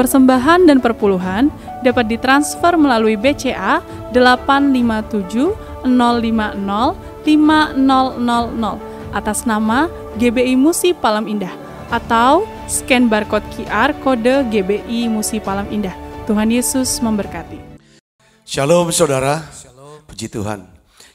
persembahan dan perpuluhan dapat ditransfer melalui BCA 857 050 5000 atas nama GBI Musi Palem Indah atau scan barcode QR kode GBI Musi Palem Indah. Tuhan Yesus memberkati. Shalom saudara, puji Tuhan.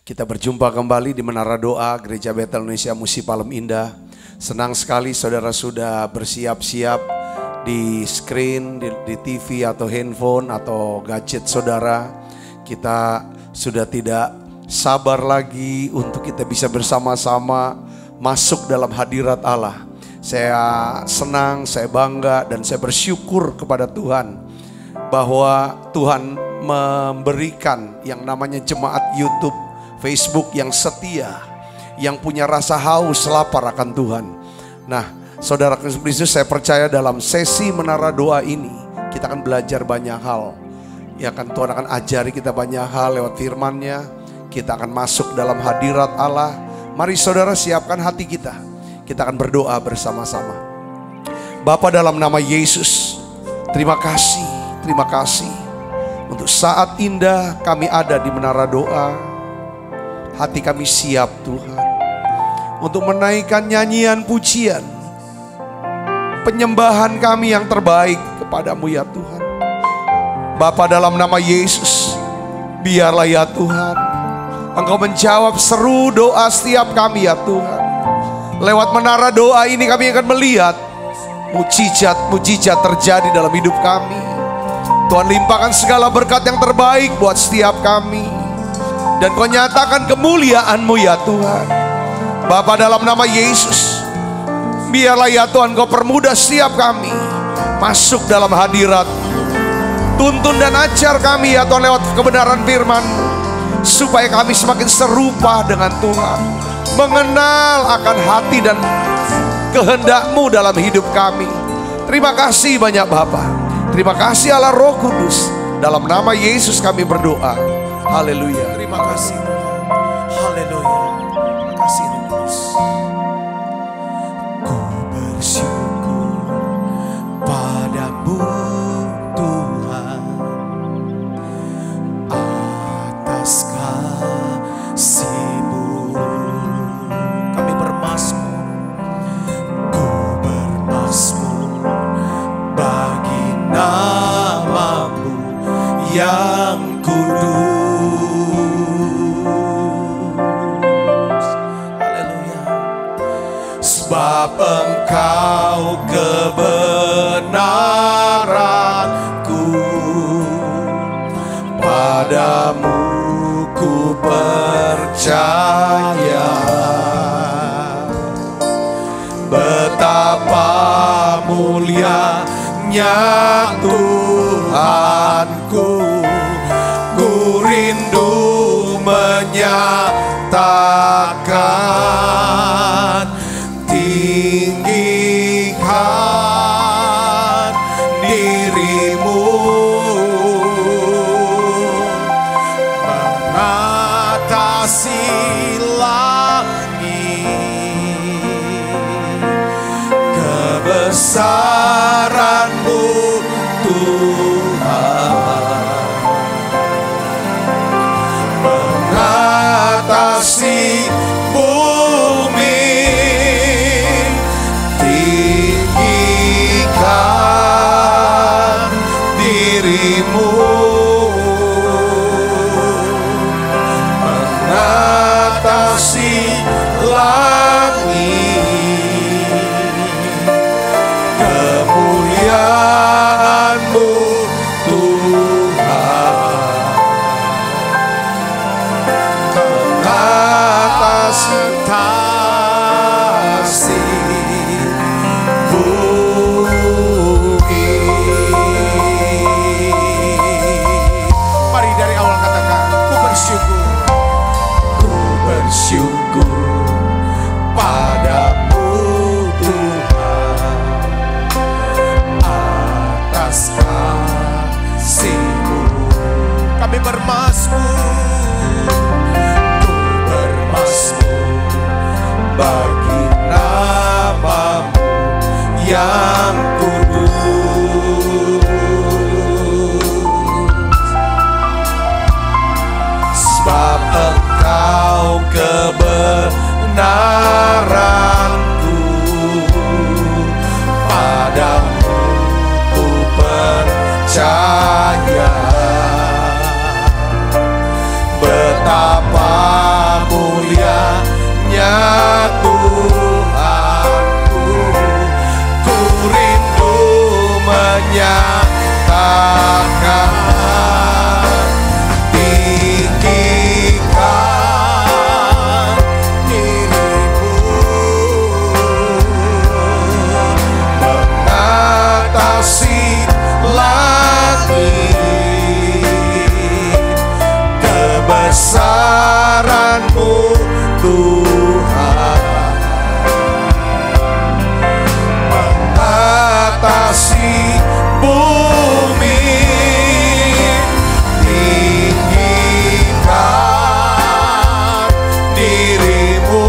Kita berjumpa kembali di Menara Doa Gereja Betel Indonesia Musi Palem Indah. Senang sekali saudara sudah bersiap-siap di screen, di TV atau handphone atau gadget saudara. Kita sudah tidak sabar lagi untuk kita bisa bersama-sama masuk dalam hadirat Allah. Saya senang, saya bangga dan saya bersyukur kepada Tuhan bahwa Tuhan memberikan yang namanya jemaat YouTube, Facebook yang setia, yang punya rasa haus lapar akan Tuhan. Nah, saudara Kristus, saya percaya dalam sesi Menara Doa ini kita akan belajar banyak hal. Ya kan, Tuhan akan ajari kita banyak hal lewat firman-Nya. Kita akan masuk dalam hadirat Allah. Mari saudara siapkan hati kita. Kita akan berdoa bersama-sama. Bapa, dalam nama Yesus, terima kasih untuk saat indah kami ada di Menara Doa. Hati kami siap Tuhan untuk menaikkan nyanyian pujian, penyembahan kami yang terbaik kepadamu ya Tuhan. Bapa, dalam nama Yesus, biarlah ya Tuhan Engkau menjawab seru doa setiap kami ya Tuhan. Lewat Menara Doa ini kami akan melihat mujizat terjadi dalam hidup kami. Tuhan limpahkan segala berkat yang terbaik buat setiap kami. Dan Kau nyatakan kemuliaan-Mu ya Tuhan. Bapa, dalam nama Yesus, biarlah ya Tuhan Kau permudah setiap kami masuk dalam hadirat. Tuntun dan ajar kami ya Tuhan lewat kebenaran firman-Mu, supaya kami semakin serupa dengan Tuhan, mengenal akan hati dan kehendak-Mu dalam hidup kami. Terima kasih banyak Bapa. Terima kasih Allah Roh Kudus. Dalam nama Yesus kami berdoa. Haleluya. Terima kasih Tuhan. Haleluya. Terima kasih Roh Kudus. Ku bersyukur padamu Tuhan atas kasih-Mu. Kami bermazmur, ku bermazmur bagi nama-Mu yang kudus. Haleluya. Sebab Engkau kebenaranku, padamu ku percaya. Betapa mulianya Tuhanku, ku rindu menyatakan, tinggikan diri-Mu mengatasi langit. Kebesaran-Mu Tuhan mengatasi bumi. Tinggikan diri-Mu mengatasi langit. Kemuliaan-Mu Tuhan mengatasi bumi. Mari dari awal katakan, ku bersyukur padamu Tuhan atas kasih-Mu. Kami bermazmur, ku bermazmur bagi nama-Mu yang kudus. pengharapanku, padamu ku percaya. Betapa mulianya Tuhanku, ku rindu menyatakan tinggikan dirimu, mengatasi langit, kebesaranmu Tuhan, mengatasi bumi, tinggikan dirimu,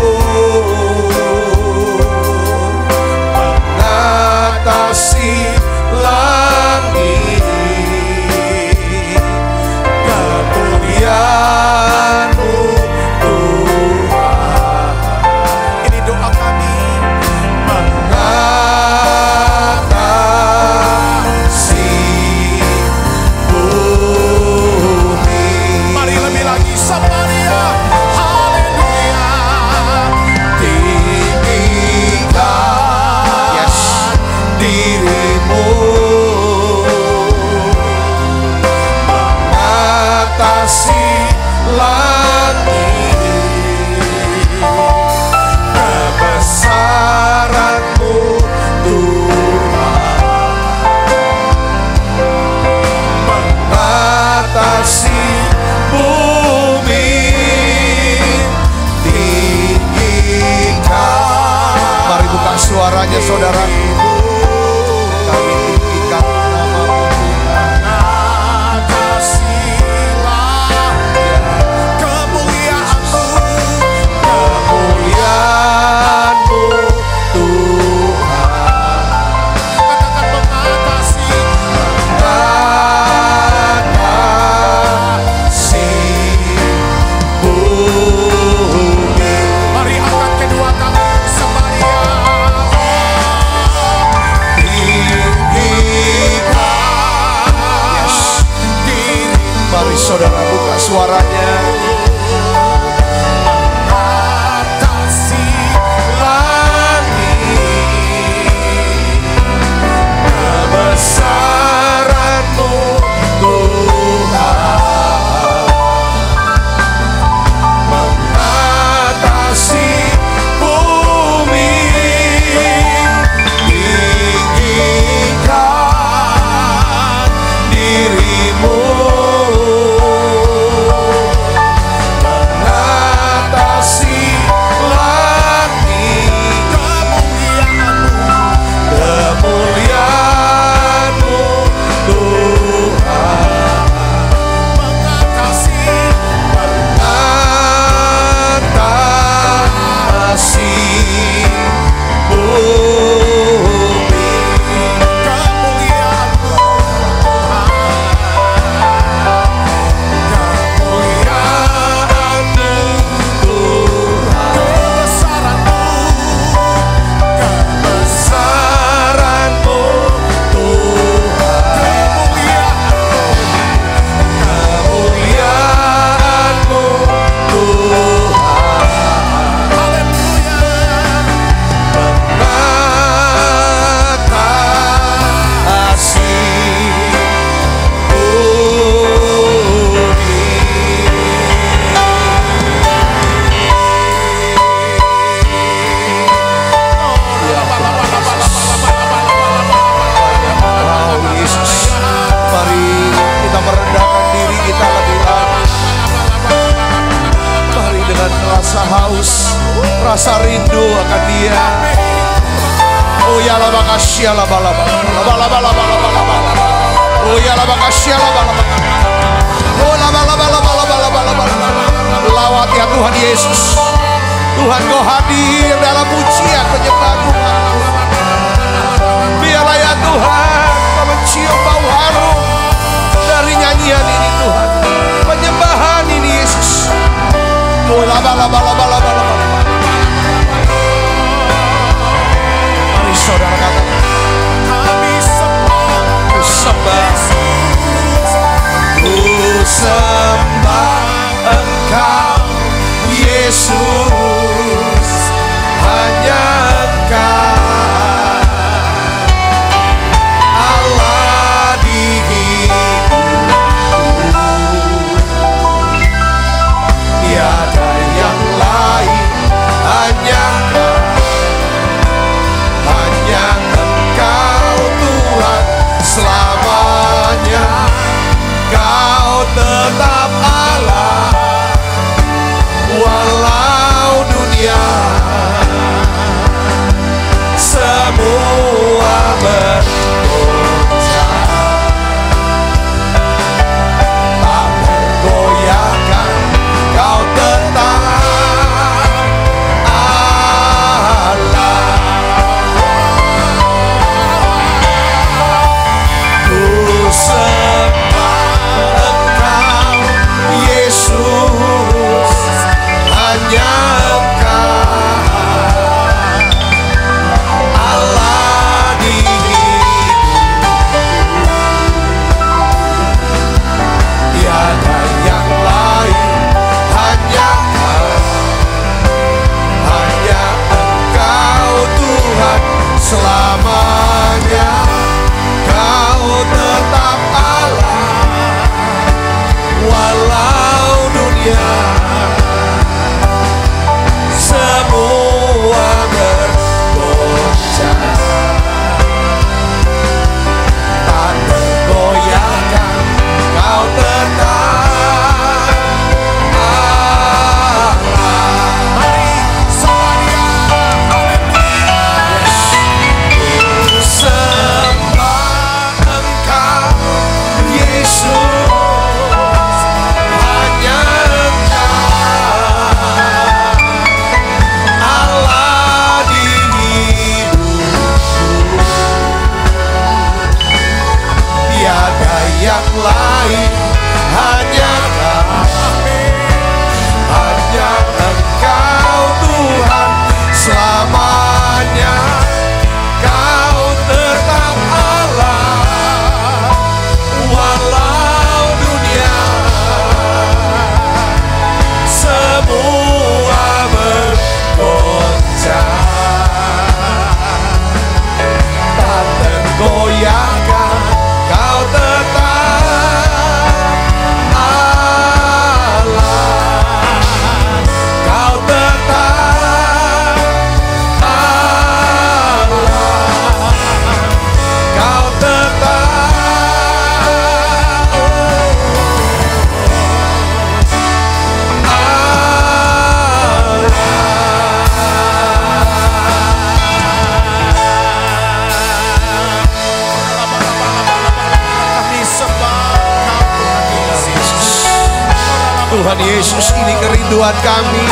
mengatasi langit, kemuliaan-Mu Tuhan. Ini doa kami, mengatasi bumi. Mari lebih lagi Samaria, haleluya. Tinggikan, yes, dirimu, mengatasi langit, kebesaran-Mu Tuhan, mengatasi bumi, tinggikan. Mari buka suaranya saudara, kami tinggikan nama-Mu Tuhan. Mengatasilah kemuliaan-Mu, kemuliaan-Mu Tuhan. Katakan mengatasi, mengatasi bumi. Mari angkat kedua tangan Samaria, tinggikan, yes, diri. Mari saudara buka suaranya. Mengatasi langit, kebesaran-Mu Tuhan, mengatasi bumi, tinggikan dirimu, mengatasi langit, kemuliaan-Mu Tuhan, mengatasi, mengatasi bumi, kemuliaan-Mu rasa rindu akan Dia. Oh ya la bakasya la balaba, la balaba la balaba la balaba. Oh ya la bakasya la balaba. Oh la balaba la balaba la balaba. Lawat ya Tuhan Yesus. Tuhan Kau hadir dalam pujian penyembah Tuhan. Biarlah ya Tuhan Kau mencium bau harum dari nyanyian ini Tuhan, penyembahan ini Yesus. Oh la balaba la balaba la balaba. sembah Engkau Yesus, hanya Engkau Allah di hidupku. Tiada yang lain, hanya Engkau Tuhan selamanya. Kau tetap Allah walau dunia semua bergoncang, tak tergoyahkan. Kau tetap Allah. Ku sembah Engkau Yesus, hanya Engkau Allah di hidupku. Tiada yang lain, hanya Engkau Tuhan selamanya. Kau tetap Allah walau dunia semua bergoncang, tak tergoyahkan. Kau tetap Allah. Mari semuanya, haleluya. Sembah Engkau Yesus, hanya Engkau Allah di hidupku. Tiada yang lain, hanya Engkau Tuhan selamanya. Kau tetap Allah walau dunia semua bergoncang, tak tergoyahkan. Kau tetap Allah. Kau tetap Allah. Kau tetap Kami sembah Tuhan Yesus. Ini kerinduan kami.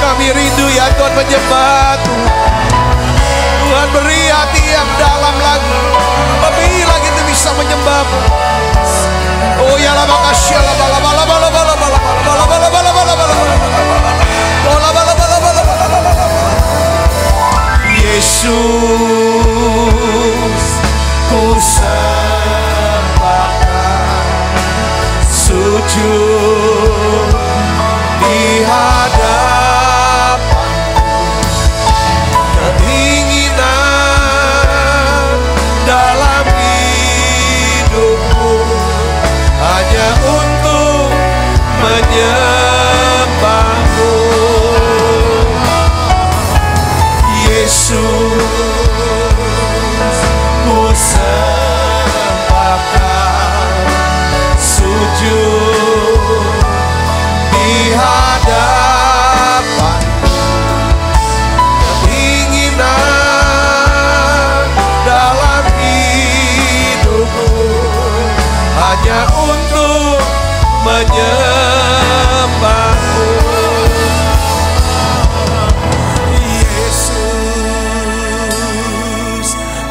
Kami rindu ya Tuhan menyembah Tuhan. Tuhan beri hati yang dalam lagi, lebih lagi itu bisa menyembah-Mu. Oh ya la makasih la bala bala bala bala bala bala bala bala bala bala bala. Yesus, ku sembahkan, sujud di hadapan-Mu. Keinginan dalam hidupku hanya untuk menyembah-Mu. Yesus, ku sembahkan, sujud di hadapan-Mu. Keinginan dalam hidupku hanya untuk menyembah-Mu. Yesus,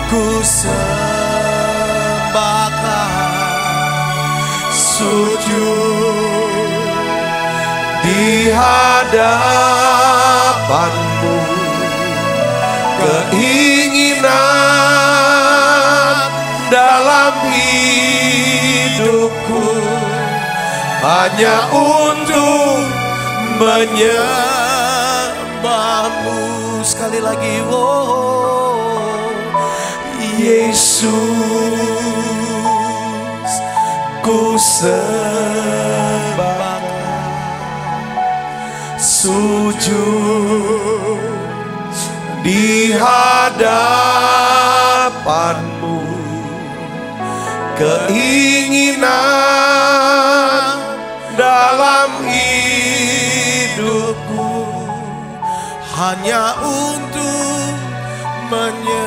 ku sembahkan, sujud di hadapan-Mu. Keinginan dalam hidupku hanya untuk menyembahmu. Sekali lagi, oh Yesus, ku sembah, sujud di hadapanmu. Keinginan dalam hidupku hanya untuk menyembahmu.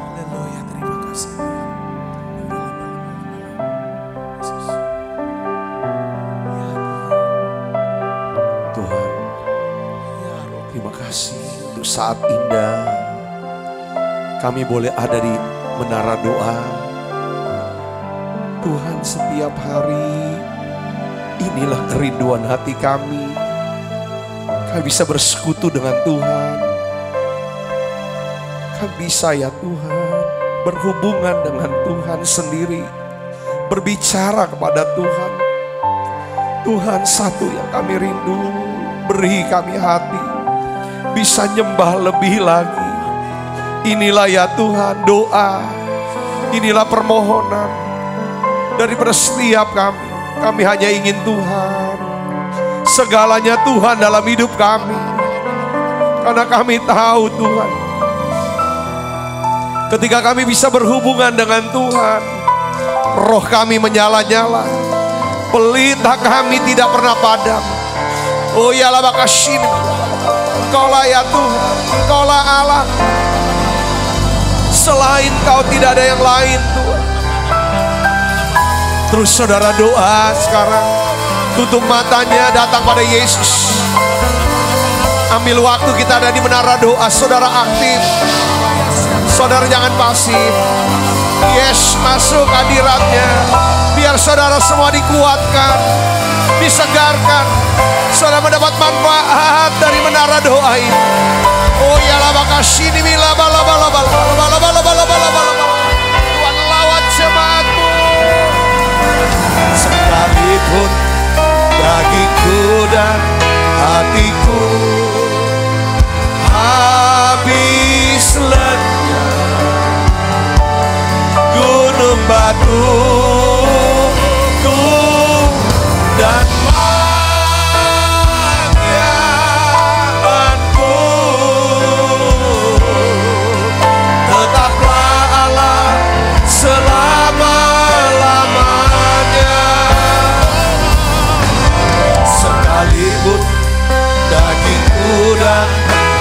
Haleluya, terima kasih Tuhan. Terima kasih untuk saat indah kami boleh ada di menara doa. Tuhan, setiap hari inilah kerinduan hati kami. Kami bisa bersekutu dengan Tuhan. Kami bisa ya Tuhan berhubungan dengan Tuhan sendiri, berbicara kepada Tuhan. Tuhan, satu yang kami rindu, beri kami hati bisa nyembah lebih lagi. Inilah ya Tuhan doa, inilah permohonan daripada setiap kami. Kami hanya ingin Tuhan, segalanya Tuhan dalam hidup kami. Karena kami tahu Tuhan, ketika kami bisa berhubungan dengan Tuhan, roh kami menyala-nyala, pelita kami tidak pernah padam. Oh ya lah makasih, Engkaulah ya Tuhan, Engkaulah Allah. Selain Kau tidak ada yang lain Tuhan. Terus saudara doa sekarang, tutup matanya, datang pada Yesus. Ambil waktu kita ada di menara doa, saudara aktif. Saudara jangan pasif. Yes, masuk hadiratnya. Biar saudara semua dikuatkan, disegarkan. Saudara mendapat manfaat dari menara doa ini. Oh ya lah makasih ini mila bala bala bala bala bala bala bala bala. Tuhan lawat jemaatmu. Sekalipun dagingku dan hatiku habis lenyap, gunung batuku dan dan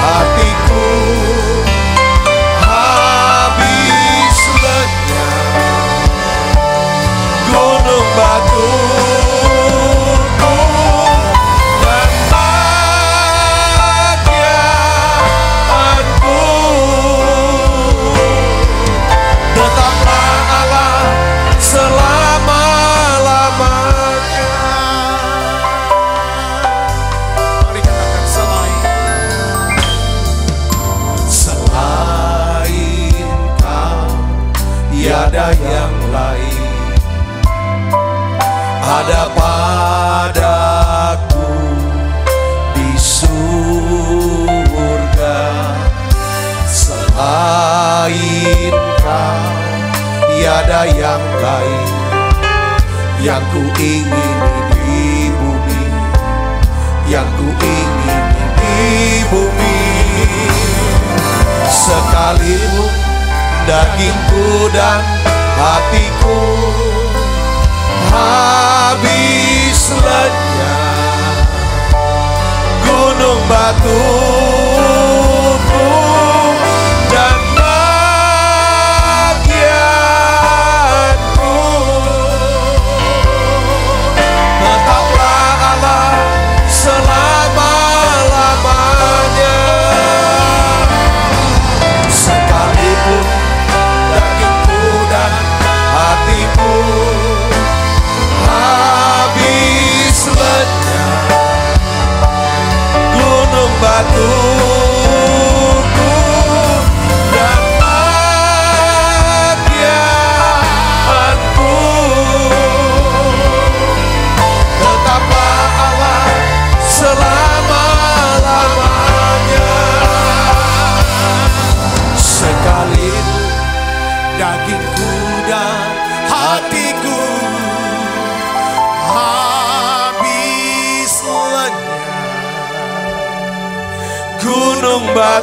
hatiku habis lenyap, gunung batuku dan bahagiaanku tetaplah Allah selama-lamanya. Tiada yang lain ada padaku di surga. Selain Kau tiada yang lain yang ku ingini di bumi, yang ku ingini di bumi. Sekalipun dagingku dan hatiku habis lenyap, gunung batuku dan bahagiaanku tetaplah Allah selama-lamanya. Sekalipun dagingku dan hatiku habis lenyap, gunung batu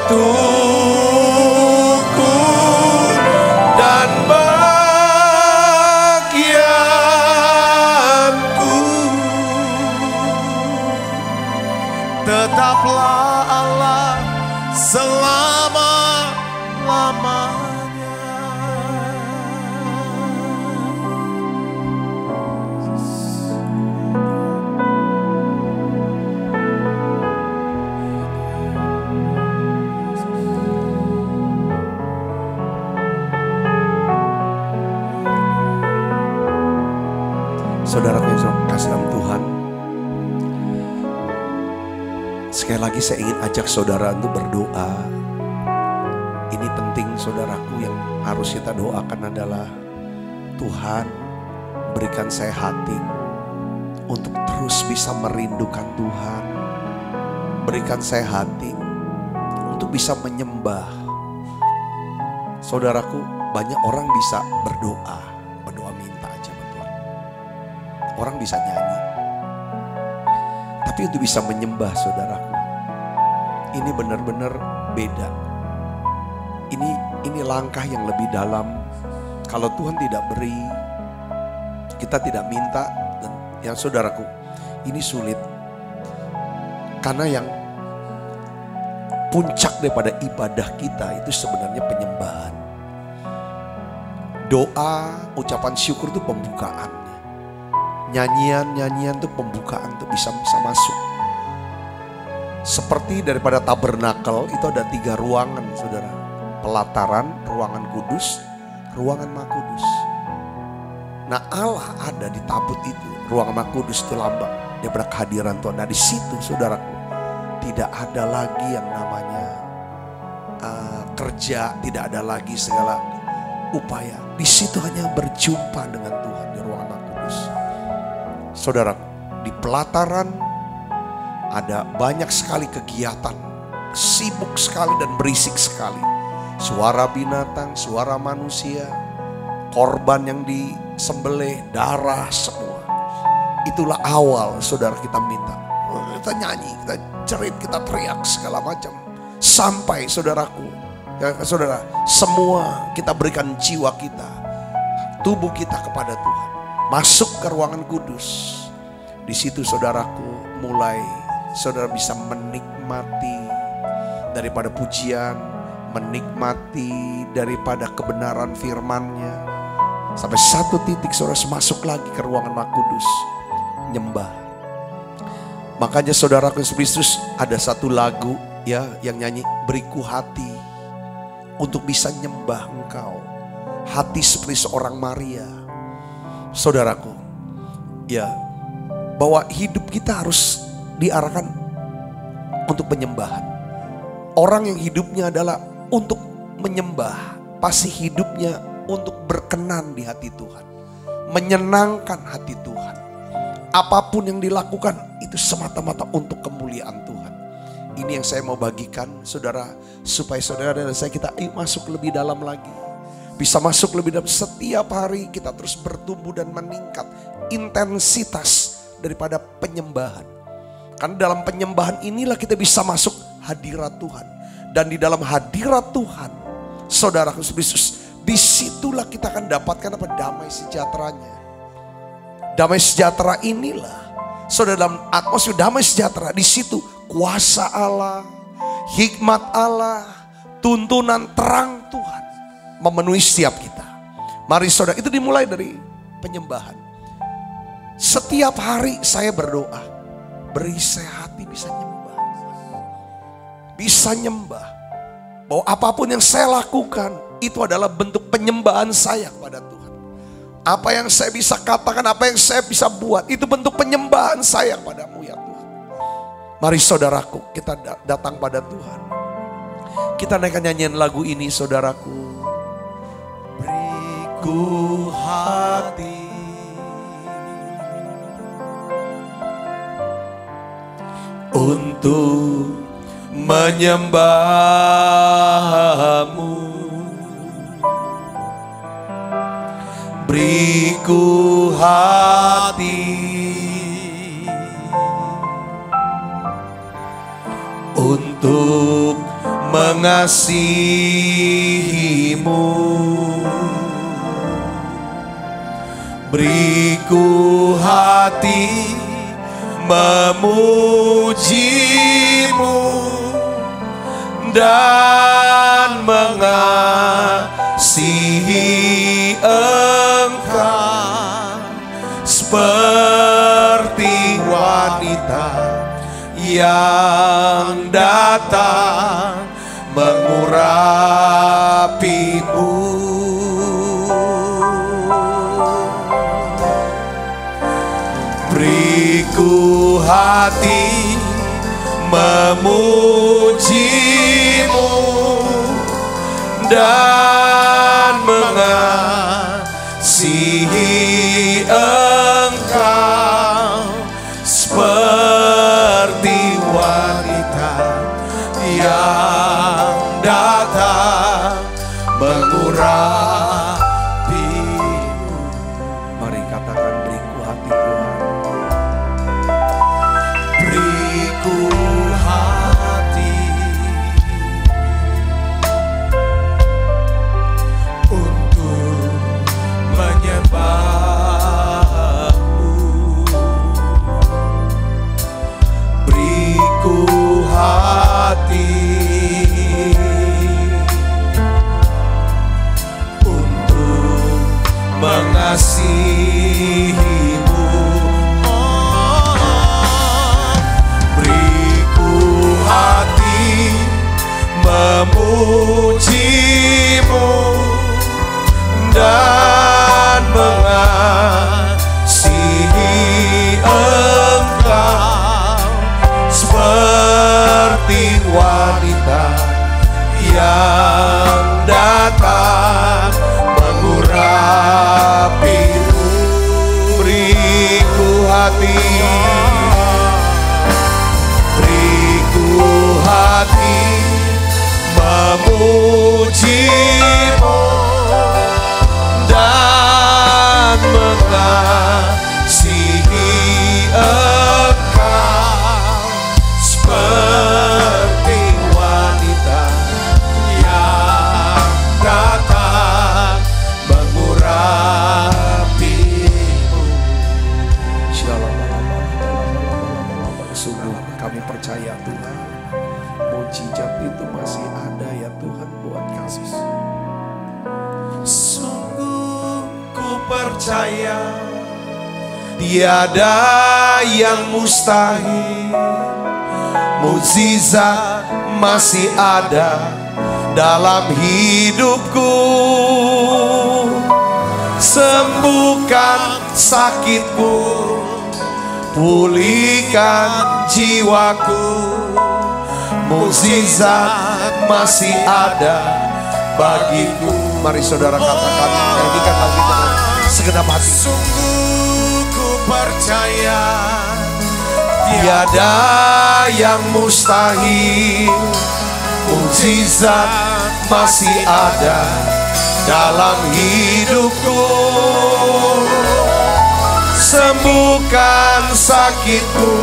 waktuku dan bagianku. Tetaplah Allah selama-lamanya. Saudara yang saya kasih dalam Tuhan, sekali lagi saya ingin ajak saudara untuk berdoa. Ini penting saudaraku, yang harus kita doakan adalah Tuhan berikan saya hati untuk terus bisa merindukan Tuhan. Berikan saya hati untuk bisa menyembah. Saudaraku, banyak orang bisa berdoa minta aja sama Tuhan. Orang bisa nyanyi. Tapi untuk bisa menyembah saudaraku, ini benar-benar beda. Ini langkah yang lebih dalam. Kalau Tuhan tidak beri, kita tidak minta, dan yang saudaraku, ini sulit. Karena yang puncak daripada ibadah kita itu sebenarnya penyembahan. Doa, ucapan syukur itu pembukaan. Nyanyian itu pembukaan untuk bisa masuk. Seperti daripada tabernakel itu ada 3 ruangan saudara. Pelataran, ruangan kudus, ruangan Maha Kudus. Nah Allah ada di tabut itu. Ruangan Maha Kudus itu lambang daripada kehadiran Tuhan. Nah di situ saudaraku, tidak ada lagi yang namanya kerja, tidak ada lagi segala upaya. Di situ hanya berjumpa dengan Tuhan di ruangan Maha Kudus. Saudara, di pelataran ada banyak sekali kegiatan, sibuk sekali dan berisik sekali. Suara binatang, suara manusia, korban yang disembelih, darah semua. Itulah awal saudara kita minta. Kita nyanyi, kita cerit, kita teriak segala macam. Sampai saudaraku, ya, saudara, semua kita berikan jiwa kita, tubuh kita kepada Tuhan. Masuk ke ruangan kudus. Di situ saudaraku mulai saudara bisa menikmati daripada pujian, menikmati daripada kebenaran firman-Nya. Sampai satu titik saudara masuk lagi ke ruangan Maha Kudus, nyembah. Makanya saudaraku Kristus, ada satu lagu ya yang nyanyi, beriku hati untuk bisa nyembah Engkau. Hati seperti seorang Maria. Saudaraku, ya, bahwa hidup kita harus diarahkan untuk penyembahan. Orang yang hidupnya adalah untuk menyembah, pasti hidupnya untuk berkenan di hati Tuhan, menyenangkan hati Tuhan. Apapun yang dilakukan itu semata-mata untuk kemuliaan Tuhan. Ini yang saya mau bagikan saudara, supaya saudara dan saya kita masuk lebih dalam lagi. Bisa masuk lebih dalam, setiap hari kita terus bertumbuh dan meningkat intensitas daripada penyembahan. Karena dalam penyembahan inilah kita bisa masuk hadirat Tuhan. Dan di dalam hadirat Tuhan, saudara Kristus, disitulah kita akan dapatkan apa? Damai sejahteranya. Damai sejahtera inilah, saudara, dalam atmosfer damai sejahtera, di situ kuasa Allah, hikmat Allah, tuntunan terang Tuhan memenuhi setiap kita. Mari saudara, itu dimulai dari penyembahan. Setiap hari saya berdoa, beri saya hati bisa nyembah. Bisa nyembah. Bahwa apapun yang saya lakukan, itu adalah bentuk penyembahan saya kepada Tuhan. Apa yang saya bisa katakan, apa yang saya bisa buat, itu bentuk penyembahan saya kepadamu ya Tuhan. Mari saudaraku, kita datang pada Tuhan. Kita naikkan nyanyian lagu ini saudaraku. Beriku hati untuk menyembahmu. Beriku hati untuk mengasihimu. Beriku hati memujimu dan mengasihi Engkau seperti wanita yang datang mengurapimu. Beriku hati memujimu dan mengasihi Engkau seperti wanita yang datang mengurapimu. Mari katakan, beriku hati Tuhan. Beriku hati untuk menyembahmu. Beriku hati untuk mengasihimu. Hati memujimu dan mengasihi Engkau seperti wanita yang datang mengurapimu. Beriku hati, hati memujimu dan mengasihi Engkau seperti wanita yang datang mengurapimu. Sungguh kami percaya Tuhan, mujizat itu masih ada ya Tuhan buat kami. Sungguh ku percaya tiada yang mustahil. Mujizat masih ada dalam hidupku. Sembuhkan sakitku, pulihkan jiwaku. Mukjizat masih ada bagiku. Mari saudara katakan, nyanyikan lagu dengan segenap hati. Sungguh ku percaya tiada yang mustahil. Mukjizat masih ada dalam hidupku. Sembuhkan sakitku,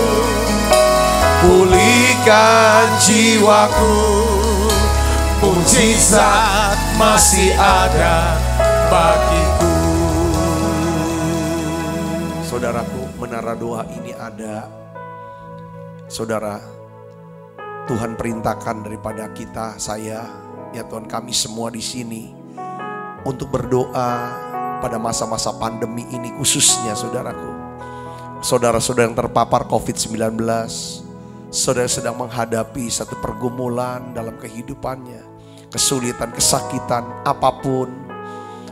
pulihkan jiwaku. Mukjizat masih ada bagiku. Saudaraku, menara doa ini ada. Saudara, Tuhan perintahkan daripada kita, saya, ya Tuhan, kami semua di sini untuk berdoa pada masa-masa pandemi ini khususnya saudaraku. Saudara-saudara yang terpapar COVID-19, saudara sedang menghadapi satu pergumulan dalam kehidupannya, kesulitan, kesakitan, apapun.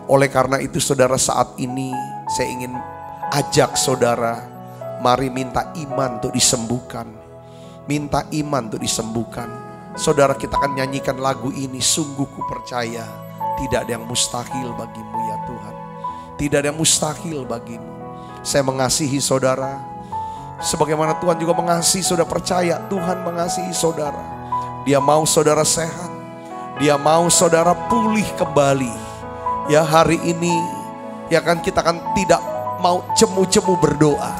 Oleh karena itu saudara, saat ini saya ingin ajak saudara, mari minta iman untuk disembuhkan. Minta iman untuk disembuhkan. Saudara, kita akan nyanyikan lagu ini, sungguh ku percaya tidak ada yang mustahil bagimu ya Tuhan. Tidak ada yang mustahil bagimu. Saya mengasihi saudara, sebagaimana Tuhan juga mengasihi saudara. Percaya Tuhan mengasihi saudara. Dia mau saudara sehat. Dia mau saudara pulih kembali. Ya, hari ini ya kan, kita kan tidak mau cemu-cemu berdoa.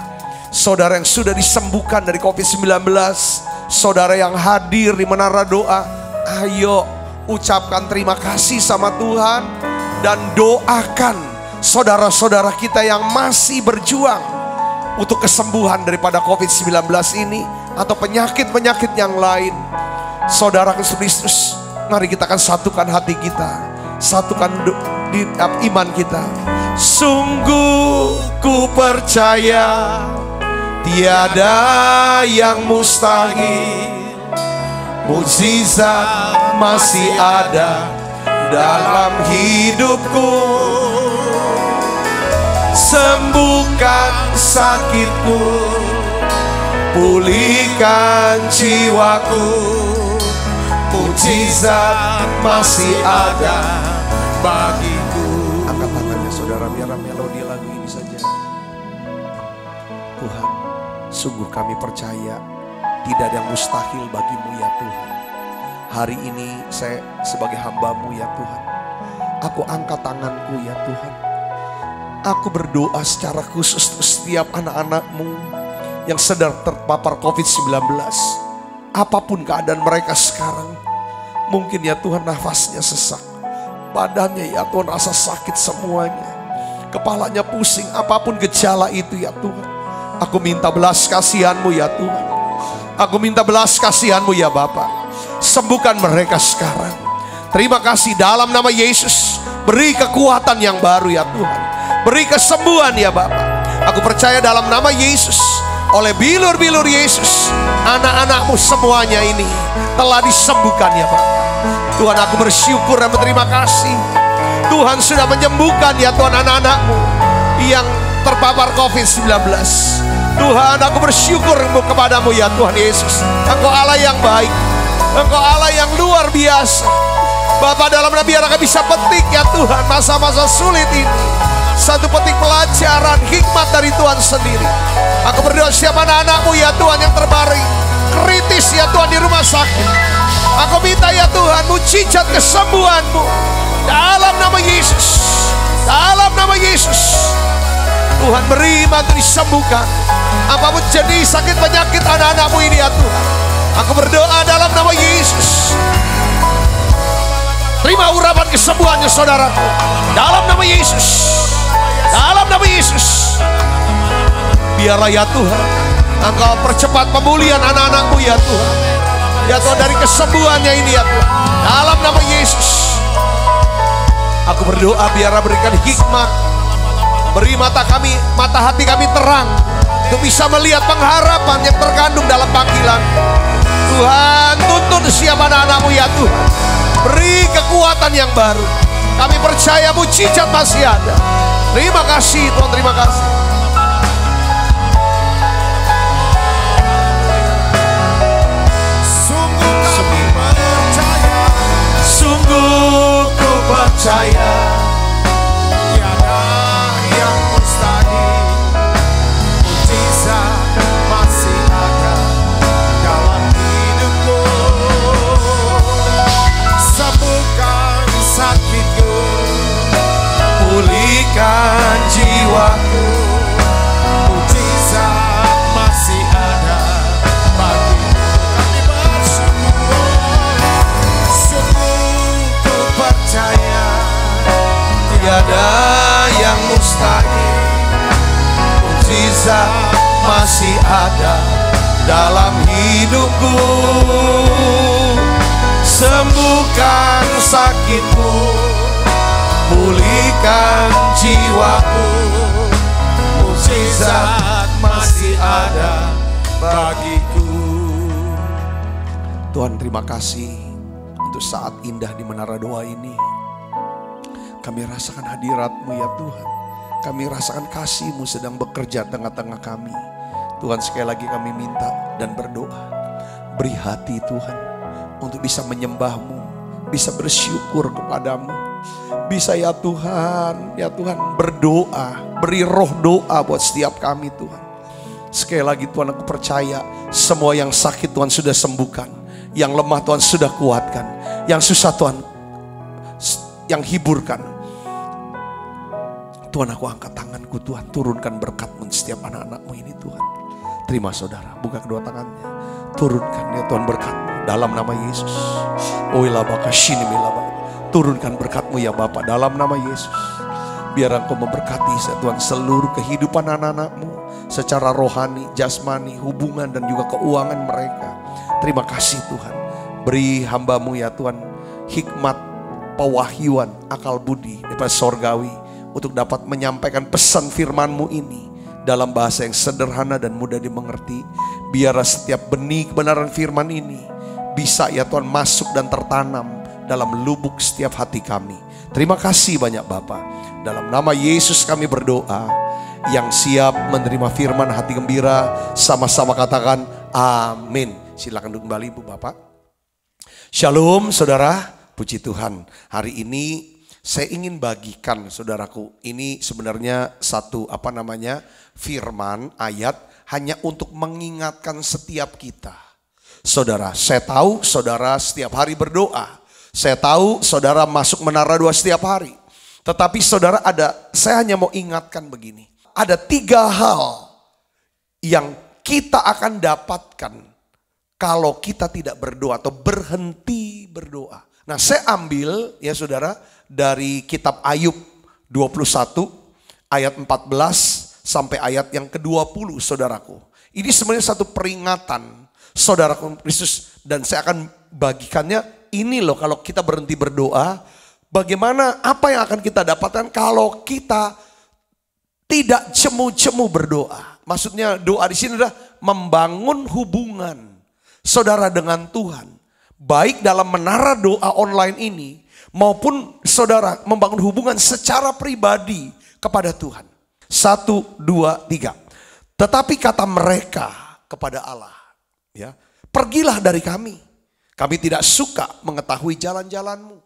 Saudara yang sudah disembuhkan dari COVID-19, saudara yang hadir di menara doa, Ayo ucapkan terima kasih sama Tuhan dan doakan saudara-saudara kita yang masih berjuang untuk kesembuhan daripada COVID-19 ini atau penyakit-penyakit yang lain. Saudara Kristus, mari kita akan satukan hati kita, satukan di iman kita. Sungguh ku percaya tiada yang mustahil, mukjizat masih ada dalam hidupku. Sembuhkan sakitku, pulihkan jiwaku, mukjizat masih ada bagiku. Angkat tangannya saudara, biar melodi lagu ini saja. Tuhan, sungguh kami percaya tidak ada yang mustahil bagimu ya Tuhan. Hari ini saya sebagai hamba-Mu ya Tuhan, aku angkat tanganku ya Tuhan. Aku berdoa secara khusus untuk setiap anak-anak-Mu yang sedang terpapar COVID-19. Apapun keadaan mereka sekarang, mungkin ya Tuhan nafasnya sesak, badannya ya Tuhan rasa sakit semuanya, kepalanya pusing, apapun gejala itu ya Tuhan. Aku minta belas kasihan-Mu ya Tuhan. Aku minta belas kasihan-Mu ya Bapa. Sembuhkan mereka sekarang. Terima kasih dalam nama Yesus. Beri kekuatan yang baru ya Tuhan. Beri kesembuhan ya Bapa. Aku percaya dalam nama Yesus, oleh bilur-bilur Yesus, anak-anak-Mu semuanya ini telah disembuhkan ya Bapa. Tuhan, aku bersyukur dan berterima kasih. Tuhan sudah menyembuhkan ya Tuhan anak-anak-Mu yang terpapar COVID-19. Tuhan, aku bersyukur kepadamu ya Tuhan Yesus. Engkau Allah yang baik, Engkau Allah yang luar biasa. Bapa, dalam nama biar kami bisa petik ya Tuhan masa-masa sulit ini satu petik pelajaran hikmat dari Tuhan sendiri. Aku berdoa setiap anak-anak-Mu ya Tuhan yang terbaring kritis ya Tuhan di rumah sakit. Aku minta ya Tuhan mujizat kesembuhan-Mu dalam nama Yesus. Dalam nama Yesus. Tuhan beri iman untuk disembuhkan apapun jadi sakit penyakit anak-anak-Mu ini ya Tuhan. Aku berdoa dalam nama Yesus. Terima urapan kesembuhannya saudaraku dalam nama Yesus. Dalam nama Yesus. Biarlah ya Tuhan Engkau percepat pemulihan anak-anak-Mu ya Tuhan. Ya Tuhan, dari kesembuhannya ini ya Tuhan, dalam nama Yesus. Aku berdoa biarlah berikan hikmat, beri mata hati kami terang untuk bisa melihat pengharapan yang terkandung dalam panggilan. Tuhan, tuntun siapa anak-anak-Mu ya Tuhan. Beri kekuatan yang baru. Kami percaya mujizat masih ada. Terima kasih Tuhan, terima kasih. Sungguh ku percaya tiada yang mustahil, mujizat masih ada dalam hidupku. Sembuhkan sakitku, pulihkan jiwaku, mujizat masih ada bagimu. Kami bersyukur, sungguh ku percaya tiada yang mustahil, mujizat masih ada dalam hidupku. Sembuhkan sakitku, pulihkan jiwaku, mukjizat masih ada bagiku. Tuhan, terima kasih untuk saat indah di menara doa ini. Kami rasakan hadirat-Mu ya Tuhan. Kami rasakan kasih-Mu sedang bekerja tengah-tengah kami. Tuhan, sekali lagi kami minta dan berdoa, beri hati Tuhan untuk bisa menyembah-Mu, bisa bersyukur kepadamu, bisa ya Tuhan berdoa, beri roh doa buat setiap kami Tuhan. Sekali lagi Tuhan, aku percaya semua yang sakit Tuhan sudah sembuhkan, yang lemah Tuhan sudah kuatkan, yang susah Tuhan yang hiburkan. Tuhan, aku angkat tanganku Tuhan, turunkan berkat-Mu setiap anak-anak-Mu ini Tuhan. Terima saudara, buka kedua tangannya, turunkan ya Tuhan berkat-Mu dalam nama Yesus. Turunkan berkat-Mu ya Bapa dalam nama Yesus. Biar Engkau memberkati Tuhan seluruh kehidupan anak-anak-Mu secara rohani, jasmani, hubungan dan juga keuangan mereka. Terima kasih Tuhan. Beri hamba-Mu ya Tuhan hikmat, pewahyuan, akal budi daripada sorgawi untuk dapat menyampaikan pesan firman-Mu ini dalam bahasa yang sederhana dan mudah dimengerti. Biarlah setiap benih kebenaran firman ini bisa ya Tuhan masuk dan tertanam dalam lubuk setiap hati kami. Terima kasih banyak Bapa. Dalam nama Yesus kami berdoa. Yang siap menerima firman hati gembira sama-sama katakan amin. Silakan duduk kembali Ibu Bapak. Shalom saudara, puji Tuhan. Hari ini saya ingin bagikan saudaraku. Ini sebenarnya satu firman ayat hanya untuk mengingatkan setiap kita. Saudara, saya tahu saudara setiap hari berdoa. Saya tahu saudara masuk menara doa setiap hari. Tetapi saudara saya hanya mau ingatkan begini. Ada 3 hal yang kita akan dapatkan kalau kita tidak berdoa atau berhenti berdoa. Nah, saya ambil ya saudara dari kitab Ayub 21 ayat 14 sampai ayat yang ke-20 saudaraku. Ini sebenarnya satu peringatan saudaraku Kristus dan saya akan bagikannya ini loh kalau kita berhenti berdoa. Bagaimana apa yang akan kita dapatkan kalau kita tidak jemu-jemu berdoa. Maksudnya doa di sini adalah membangun hubungan saudara dengan Tuhan. Baik dalam menara doa online ini maupun saudara membangun hubungan secara pribadi kepada Tuhan. 1, 2, 3. Tetapi kata mereka kepada Allah, ya, pergilah dari kami. Kami tidak suka mengetahui jalan-jalan-Mu.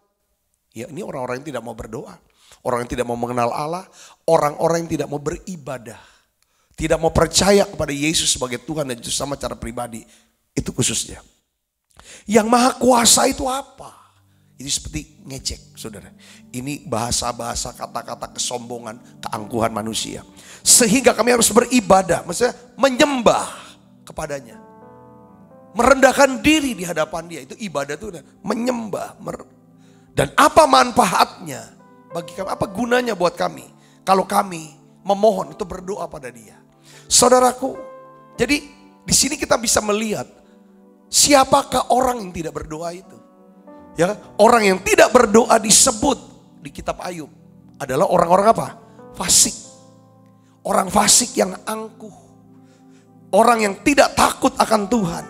Ya, ini orang-orang yang tidak mau berdoa. Orang yang tidak mau mengenal Allah, orang-orang yang tidak mau beribadah, tidak mau percaya kepada Yesus sebagai Tuhan dan Yesus sama cara pribadi. Itu khususnya. Yang maha kuasa itu apa? Ini seperti ngecek saudara. Ini bahasa-bahasa kata-kata kesombongan, keangkuhan manusia. Sehingga kami harus beribadah, maksudnya menyembah kepadanya. Merendahkan diri di hadapan dia, itu ibadah itu menyembah. Dan apa manfaatnya? Bagi kami, apa gunanya buat kami kalau kami memohon untuk berdoa pada Dia? Saudaraku, jadi di sini kita bisa melihat siapakah orang yang tidak berdoa itu. Ya, orang yang tidak berdoa disebut di kitab Ayub adalah orang-orang apa? Fasik. Orang fasik yang angkuh. Orang yang tidak takut akan Tuhan.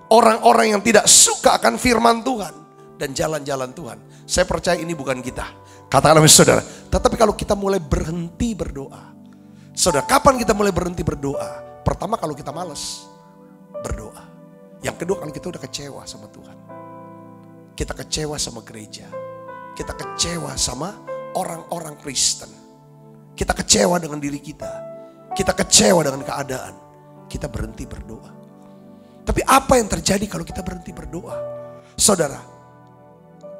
Orang-orang yang tidak suka akan firman Tuhan dan jalan-jalan Tuhan. Saya percaya ini bukan kita. Katakanlah saudara, tetapi kalau kita mulai berhenti berdoa. Saudara, kapan kita mulai berhenti berdoa? Pertama kalau kita malas berdoa. Yang kedua kalau kita udah kecewa sama Tuhan. Kita kecewa sama gereja. Kita kecewa sama orang-orang Kristen. Kita kecewa dengan diri kita. Kita kecewa dengan keadaan. Kita berhenti berdoa. Tapi apa yang terjadi kalau kita berhenti berdoa? Saudara,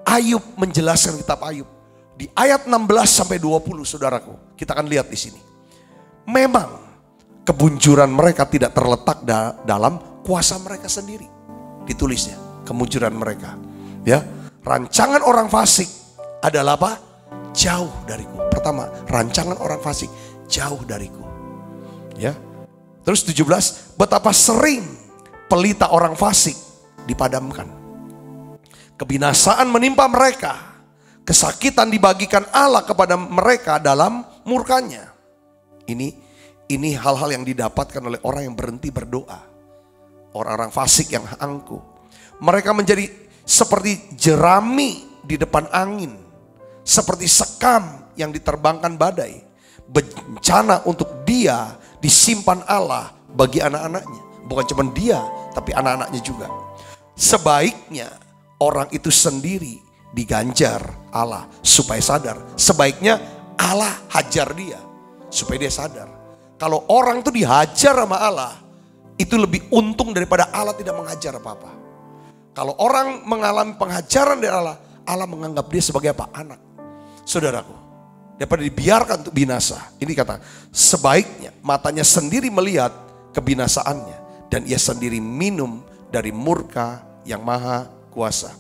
Ayub menjelaskan kitab Ayub. Di ayat 16 sampai 20 saudaraku, kita akan lihat di sini. Memang kemunculan mereka tidak terletak dalam kuasa mereka sendiri. Ditulisnya, kemunculan mereka. Ya, rancangan orang fasik adalah apa? Jauh dariku. Pertama, rancangan orang fasik jauh dariku. Ya. Terus 17, betapa sering pelita orang fasik dipadamkan. Kebinasaan menimpa mereka. Kesakitan dibagikan Allah kepada mereka dalam murkanya. Ini hal-hal yang didapatkan oleh orang yang berhenti berdoa. Orang-orang fasik yang angkuh. Mereka menjadi seperti jerami di depan angin. Seperti sekam yang diterbangkan badai. Bencana untuk dia disimpan Allah bagi anak-anaknya. Bukan cuma dia, tapi anak-anaknya juga. Sebaiknya orang itu sendiri diganjar Allah supaya sadar. Sebaiknya Allah hajar dia supaya dia sadar. Kalau orang itu dihajar sama Allah, itu lebih untung daripada Allah tidak menghajar apa-apa. Kalau orang mengalami penghajaran dari Allah, Allah menganggap dia sebagai apa? Anak. Saudaraku, daripada dibiarkan untuk binasa. Ini kata, sebaiknya matanya sendiri melihat kebinasaannya dan ia sendiri minum dari murka yang maha kuasa.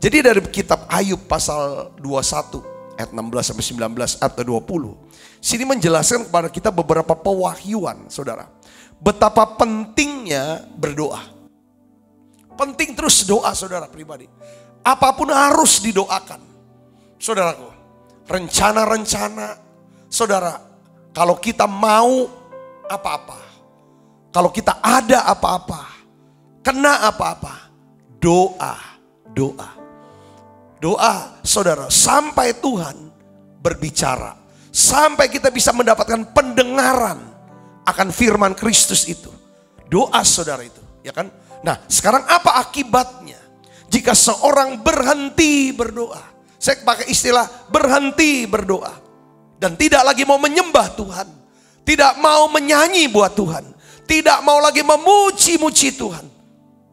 Jadi dari kitab Ayub pasal 21 ayat 16 sampai 19 atau 20. Sini menjelaskan kepada kita beberapa pewahyuan, saudara. Betapa pentingnya berdoa. Penting terus doa, saudara pribadi. Apapun harus didoakan. Saudaraku, rencana-rencana, saudara, kalau kita mau apa-apa, kalau kita ada apa-apa, kena apa-apa, doa, saudara, sampai Tuhan berbicara, sampai kita bisa mendapatkan pendengaran akan firman Kristus itu. Doa, saudara, itu, ya kan? Nah, sekarang apa akibatnya jika seorang berhenti berdoa? Saya pakai istilah berhenti berdoa dan tidak lagi mau menyembah Tuhan, tidak mau menyanyi buat Tuhan, tidak mau lagi memuji-muji Tuhan,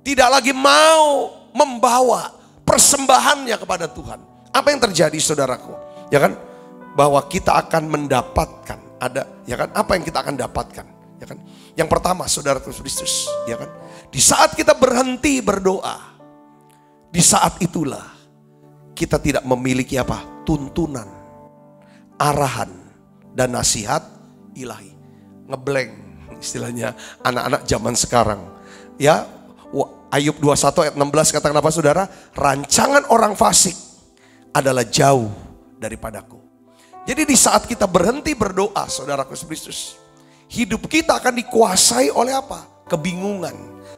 tidak lagi mau membawa persembahannya kepada Tuhan. Apa yang terjadi, saudaraku? Ya kan? Bahwa kita akan mendapatkan ya kan? Apa yang kita akan dapatkan? Ya kan? Yang pertama, saudara Kristus, ya kan? Di saat kita berhenti berdoa, di saat itulah kita tidak memiliki apa? Tuntunan, arahan, dan nasihat ilahi. Ngeblank istilahnya anak-anak zaman sekarang. Ya, Ayub 21 ayat 16 katakan apa, saudara? Rancangan orang fasik adalah jauh daripadaku. Jadi di saat kita berhenti berdoa, saudara Kristus, hidup kita akan dikuasai oleh apa? Kebingungan,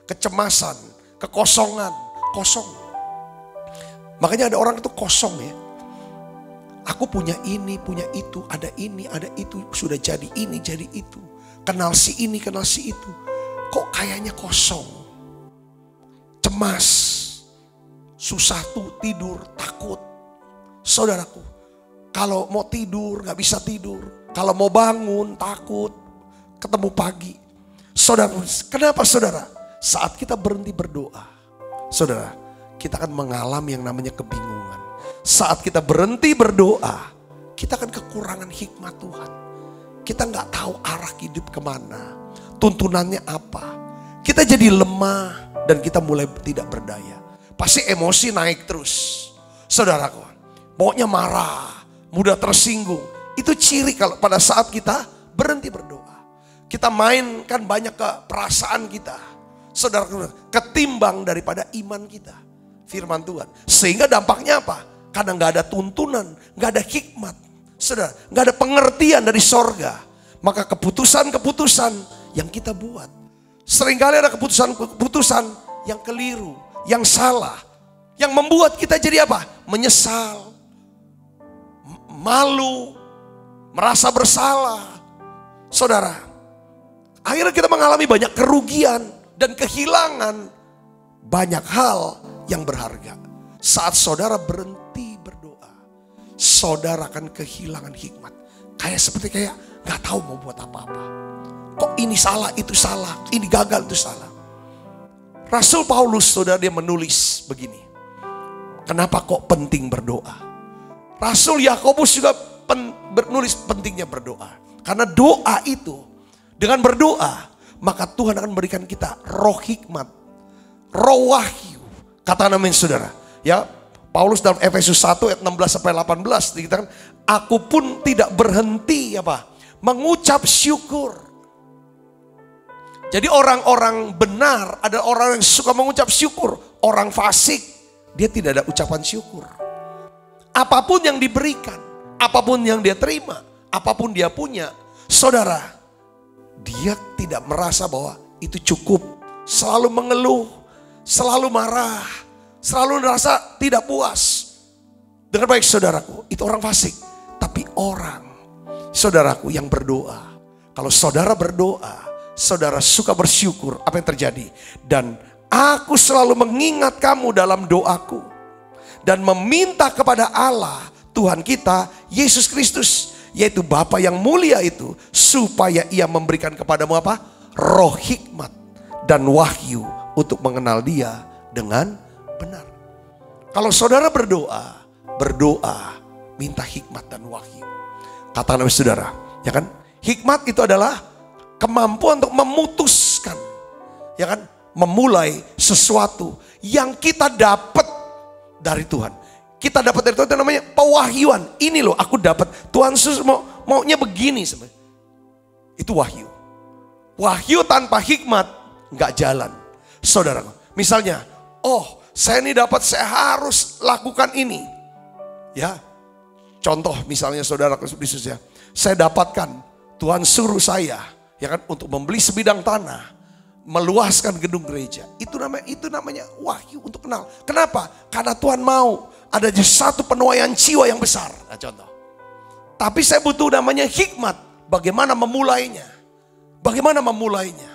kecemasan, kekosongan, kosong. Makanya ada orang itu kosong ya. Aku punya ini, punya itu, ada ini, ada itu, sudah jadi ini, jadi itu. Kenal si ini, kenal si itu. Kok kayaknya kosong? Cemas, susah tuh tidur, takut. Saudaraku, kalau mau tidur gak bisa tidur. Kalau mau bangun takut, ketemu pagi. Saudara, kenapa saudara? Saat kita berhenti berdoa, saudara, kita akan mengalami yang namanya kebingungan. Saat kita berhenti berdoa, kita akan kekurangan hikmat Tuhan. Kita gak tahu arah hidup kemana, tuntunannya apa. Kita jadi lemah dan kita mulai tidak berdaya. Pasti emosi naik terus. Saudaraku, pokoknya marah, mudah tersinggung. Itu ciri kalau pada saat kita berhenti berdoa. Kita mainkan banyak ke perasaan kita, saudara, ketimbang daripada iman kita, firman Tuhan. Sehingga dampaknya apa? Karena gak ada tuntunan, gak ada hikmat, saudara, gak ada pengertian dari sorga. Maka keputusan-keputusan yang kita buat, seringkali ada keputusan-keputusan yang keliru, yang salah, yang membuat kita jadi apa? Menyesal, malu, merasa bersalah. Saudara, akhirnya kita mengalami banyak kerugian dan kehilangan banyak hal yang berharga. Saat saudara berhenti berdoa, saudara akan kehilangan hikmat. Seperti gak tahu mau buat apa-apa. Kok ini salah, itu salah, ini gagal, itu salah. Rasul Paulus, saudara, dia menulis begini. Kenapa kok penting berdoa? Rasul Yakobus juga menulis pentingnya berdoa. Karena doa itu, dengan berdoa, maka Tuhan akan memberikan kita roh hikmat, roh wahyu. Katakan amin, saudara. Ya, Paulus dalam Efesus 1 ayat 16 sampai 18 dikatakan, aku pun tidak berhenti mengucap syukur. Jadi orang-orang benar adalah orang yang suka mengucap syukur. Orang fasik, dia tidak ada ucapan syukur. Apapun yang diberikan, apapun yang dia terima, apapun dia punya, saudara, dia tidak merasa bahwa itu cukup. Selalu mengeluh, selalu marah, selalu merasa tidak puas. Dengar baik, saudaraku, itu orang fasik. Tapi orang, saudaraku, yang berdoa, kalau saudara berdoa, saudara suka bersyukur, apa yang terjadi? Dan aku selalu mengingat kamu dalam doaku dan meminta kepada Allah Tuhan kita Yesus Kristus, yaitu Bapa yang mulia itu, supaya ia memberikan kepadamu apa? Roh hikmat dan wahyu untuk mengenal dia dengan benar. Kalau saudara berdoa minta hikmat dan wahyu. Katakan saudara, ya kan? Hikmat itu adalah kemampuan untuk memutuskan, ya kan? Memulai sesuatu yang kita dapat dari Tuhan. Kita dapat dari Tuhan itu namanya pewahyuan. Ini loh aku dapat. Tuhan Yesus maunya begini sebenarnya. Itu wahyu. Wahyu tanpa hikmat nggak jalan. Saudara, misalnya, oh saya ini dapat, saya harus lakukan ini. Ya, contoh misalnya saudara Yesus ya. Saya dapatkan, Tuhan suruh saya ya kan untuk membeli sebidang tanah, meluaskan gedung gereja. Itu namanya wahyu untuk kenal. Kenapa? Karena Tuhan mau ada satu penuaian jiwa yang besar. Nah, contoh. Tapi saya butuh namanya hikmat. Bagaimana memulainya? Bagaimana memulainya?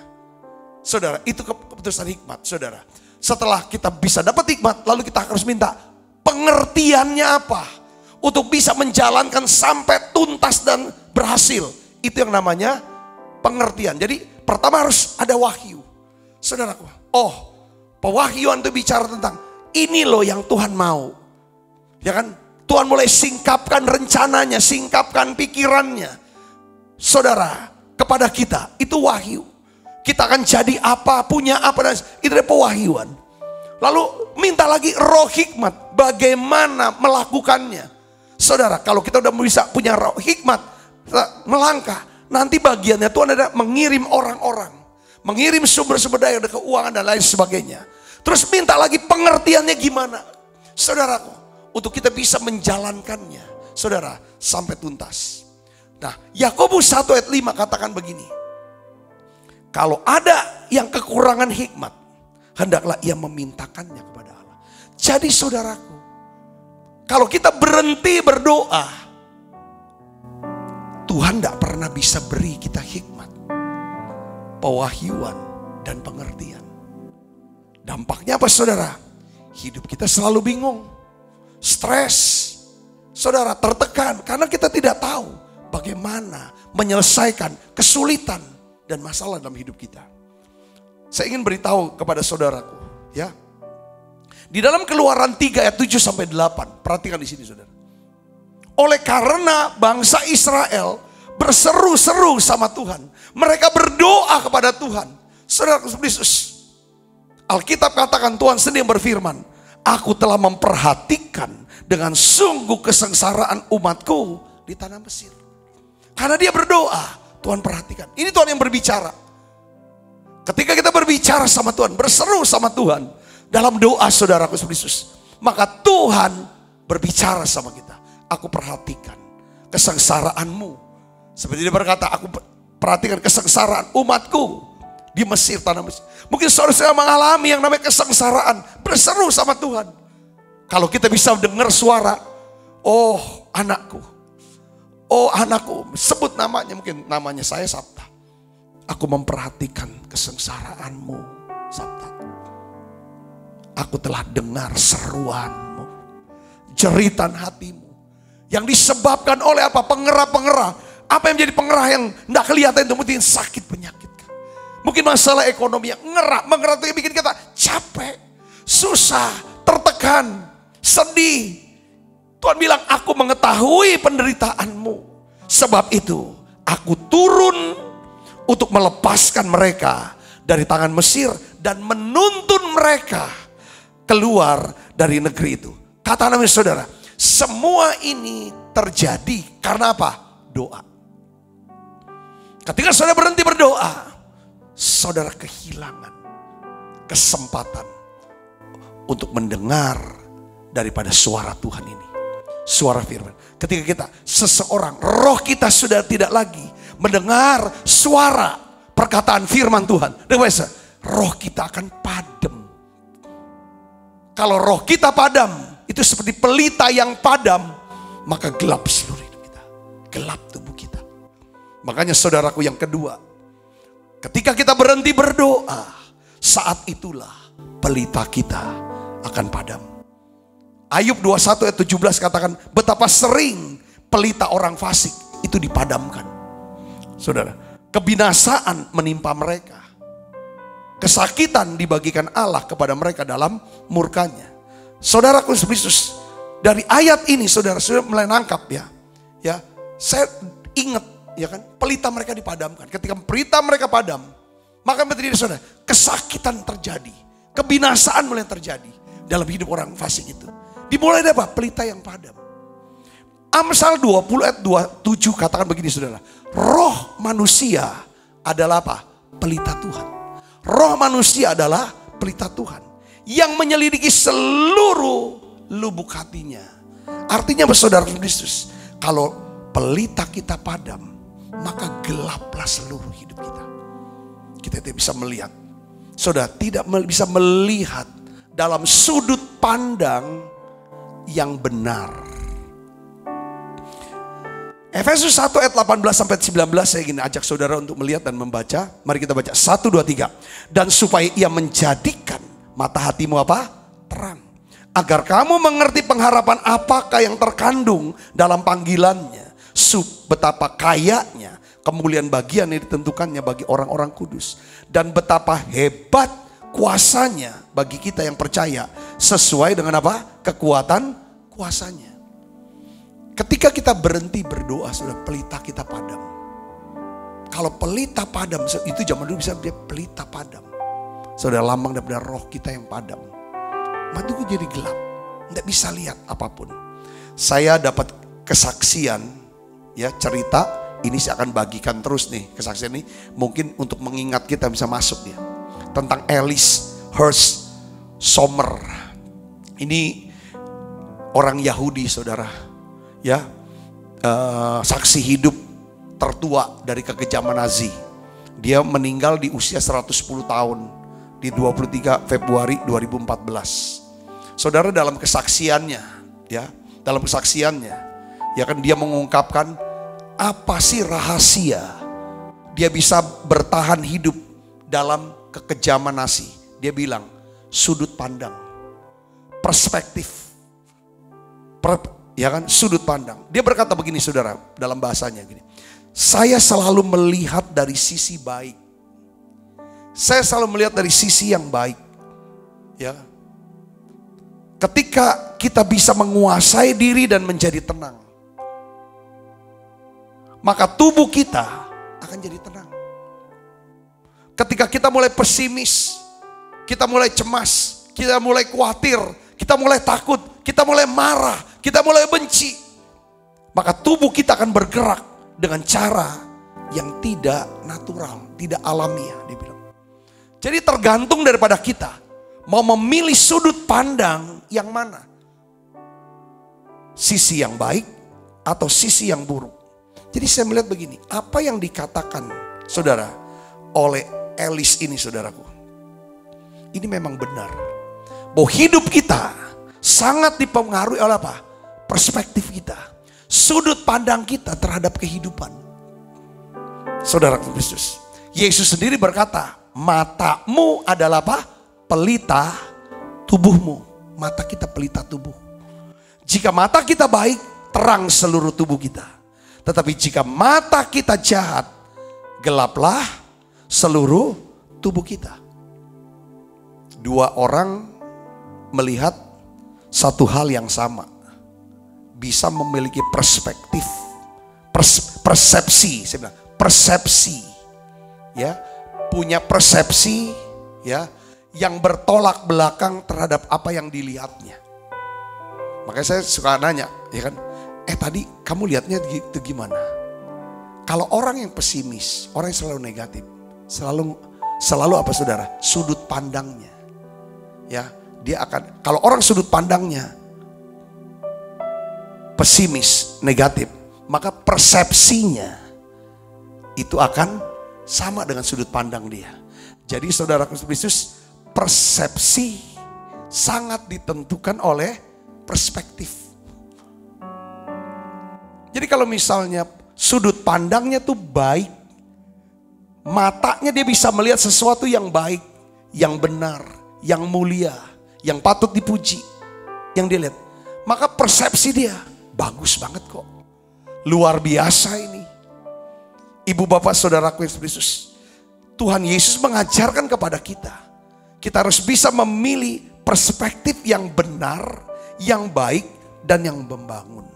Saudara, itu keputusan hikmat, saudara. Setelah kita bisa dapat hikmat, lalu kita harus minta pengertiannya apa untuk bisa menjalankan sampai tuntas dan berhasil. Itu yang namanya pengertian. Jadi pertama harus ada wahyu. Saudaraku, pewahyuan itu bicara tentang ini loh yang Tuhan mau. Ya kan? Tuhan mulai singkapkan rencananya, singkapkan pikirannya. Saudara, kepada kita itu wahyu. Kita akan jadi apa, punya apa, dan itu adalah pewahyuan. Lalu minta lagi roh hikmat, bagaimana melakukannya. Saudara, kalau kita udah bisa punya roh hikmat, melangkah, nanti bagiannya Tuhan ada mengirim orang-orang, mengirim sumber-sumber daya, keuangan dan lain sebagainya. Terus minta lagi pengertiannya gimana, saudaraku, untuk kita bisa menjalankannya, saudara, sampai tuntas. Nah, Yakobus 1 ayat 5 katakan begini. Kalau ada yang kekurangan hikmat, hendaklah ia memintakannya kepada Allah. Jadi saudaraku, kalau kita berhenti berdoa, Tuhan tidak pernah bisa beri kita hikmat, pewahyuan, dan pengertian. Dampaknya apa saudara? Hidup kita selalu bingung, stres, saudara, tertekan. Karena kita tidak tahu bagaimana menyelesaikan kesulitan dan masalah dalam hidup kita. Saya ingin beritahu kepada saudaraku, ya. Di dalam Keluaran 3 ayat 7 sampai 8, perhatikan di sini saudara. Oleh karena bangsa Israel berseru-seru sama Tuhan, mereka berdoa kepada Tuhan. Saudara Yesus, Alkitab katakan Tuhan sendiri berfirman, aku telah memperhatikan dengan sungguh kesengsaraan umatku di tanah Mesir. Karena dia berdoa, Tuhan perhatikan. Ini Tuhan yang berbicara. Ketika kita berbicara sama Tuhan, berseru sama Tuhan dalam doa saudaraku Yesus, maka Tuhan berbicara sama kita. Aku perhatikan kesengsaraanmu. Seperti dia berkata, aku perhatikan kesengsaraan umatku di Mesir, tanah Mesir. Mungkin saudara mengalami yang namanya kesengsaraan, berseru sama Tuhan. Kalau kita bisa dengar suara, oh anakku, oh anakku, sebut namanya, mungkin namanya saya Sabta. Aku memperhatikan kesengsaraanmu, Sabta. Aku telah dengar seruanmu, jeritan hatimu. Yang disebabkan oleh apa? Pengerah-pengerah. Apa yang menjadi pengerah yang tidak kelihatan itu? Mungkin sakit penyakit. Mungkin masalah ekonomi yang mengerah itu yang bikin kita capek, susah, tertekan, sedih. Tuhan bilang, aku mengetahui penderitaanmu. Sebab itu, aku turun untuk melepaskan mereka dari tangan Mesir dan menuntun mereka keluar dari negeri itu. Kata namanya saudara, semua ini terjadi karena apa? Doa. Ketika saudara berhenti berdoa, saudara kehilangan kesempatan untuk mendengar daripada suara Tuhan ini. Suara firman. Ketika kita, seseorang, roh kita sudah tidak lagi mendengar suara perkataan firman Tuhan. Roh kita akan padam. Kalau roh kita padam, itu seperti pelita yang padam, maka gelap seluruh hidup kita. Gelap tubuh kita. Makanya saudaraku yang kedua, ketika kita berhenti berdoa, saat itulah pelita kita akan padam. Ayub 21 ayat 17 katakan, betapa sering pelita orang fasik itu dipadamkan. Saudara, kebinasaan menimpa mereka. Kesakitan dibagikan Allah kepada mereka dalam murkanya. Saudaraku Yesus, dari ayat ini saudara sudah mulai nangkap ya. Ya, saya ingat ya kan, pelita mereka dipadamkan. Ketika pelita mereka padam, maka menjadi saudara, kesakitan terjadi, Kebinasaan mulai terjadi dalam hidup orang fasik itu. Dimulai dari apa? Pelita yang padam. Amsal 20 ayat 27 katakan begini saudara. Roh manusia adalah apa? Pelita Tuhan. Roh manusia adalah pelita Tuhan. Yang menyelidiki seluruh lubuk hatinya. Artinya saudara Kristus. Kalau pelita kita padam, maka gelaplah seluruh hidup kita. Kita tidak bisa melihat. Saudara tidak bisa melihat dalam sudut pandang yang benar. Efesus 1 ayat 18 sampai 19 saya ingin ajak saudara untuk melihat dan membaca. Mari kita baca 1, 2, 3. Dan supaya ia menjadikan mata hatimu apa? Terang. Agar kamu mengerti pengharapan apakah yang terkandung dalam panggilannya. Betapa kayanya kemuliaan bagian yang ditentukannya bagi orang-orang kudus. Dan betapa hebat kuasanya bagi kita yang percaya. Sesuai dengan apa? Kekuatan kuasanya. Ketika kita berhenti berdoa, sudah pelita kita padam. Kalau pelita padam, itu zaman dulu bisa dia pelita padam. Saudara lambang daripada roh kita yang padam. Mati itu jadi gelap, tidak bisa lihat apapun. Saya dapat kesaksian, ya cerita ini saya akan bagikan terus nih kesaksian ini. Mungkin untuk mengingat kita bisa masuk ya. Tentang Alice Hurst Sommer. Ini orang Yahudi saudara. Ya, saksi hidup tertua dari kekejaman Nazi. Dia meninggal di usia 110 tahun di 23 Februari 2014. Saudara dalam kesaksiannya, ya, ya kan dia mengungkapkan apa sih rahasia dia bisa bertahan hidup dalam kekejaman Nazi. Dia bilang sudut pandang, perspektif. Ya kan, sudut pandang. Dia berkata begini saudara, dalam bahasanya gini. Saya selalu melihat dari sisi baik. Saya selalu melihat dari sisi yang baik. Ya. Ketika kita bisa menguasai diri dan menjadi tenang, maka tubuh kita akan jadi tenang. Ketika kita mulai pesimis, kita mulai cemas, kita mulai khawatir, kita mulai takut, kita mulai marah, kita mulai benci, maka tubuh kita akan bergerak dengan cara yang tidak natural, tidak alamiah, dia bilang. Jadi tergantung daripada kita mau memilih sudut pandang yang mana, sisi yang baik atau sisi yang buruk. Jadi saya melihat begini, apa yang dikatakan saudara oleh Alice ini saudaraku, ini memang benar, bahwa hidup kita sangat dipengaruhi oleh apa? Perspektif kita, sudut pandang kita terhadap kehidupan. Saudara Kristus, Yesus sendiri berkata, matamu adalah apa? Pelita tubuhmu. Mata kita pelita tubuh. Jika mata kita baik, terang seluruh tubuh kita. Tetapi jika mata kita jahat, gelaplah seluruh tubuh kita. Dua orang melihat satu hal yang sama, bisa memiliki perspektif, persepsi, saya bilang persepsi, ya, punya persepsi, ya, yang bertolak belakang terhadap apa yang dilihatnya. Makanya saya suka nanya, ya kan, tadi kamu lihatnya itu gimana? Kalau orang yang pesimis, orang yang selalu negatif, selalu apa saudara? Sudut pandangnya, ya. Dia akan, kalau orang sudut pandangnya pesimis, negatif, maka persepsinya itu akan sama dengan sudut pandang dia. Jadi saudara Kristus, persepsi sangat ditentukan oleh perspektif. Jadi kalau misalnya sudut pandangnya tuh baik, matanya dia bisa melihat sesuatu yang baik, yang benar, yang mulia, yang patut dipuji, yang dia lihat, maka persepsi dia bagus banget kok, luar biasa ini. Ibu bapak saudaraku yang Kristus, Tuhan Yesus mengajarkan kepada kita, kita harus bisa memilih perspektif yang benar, yang baik, dan yang membangun.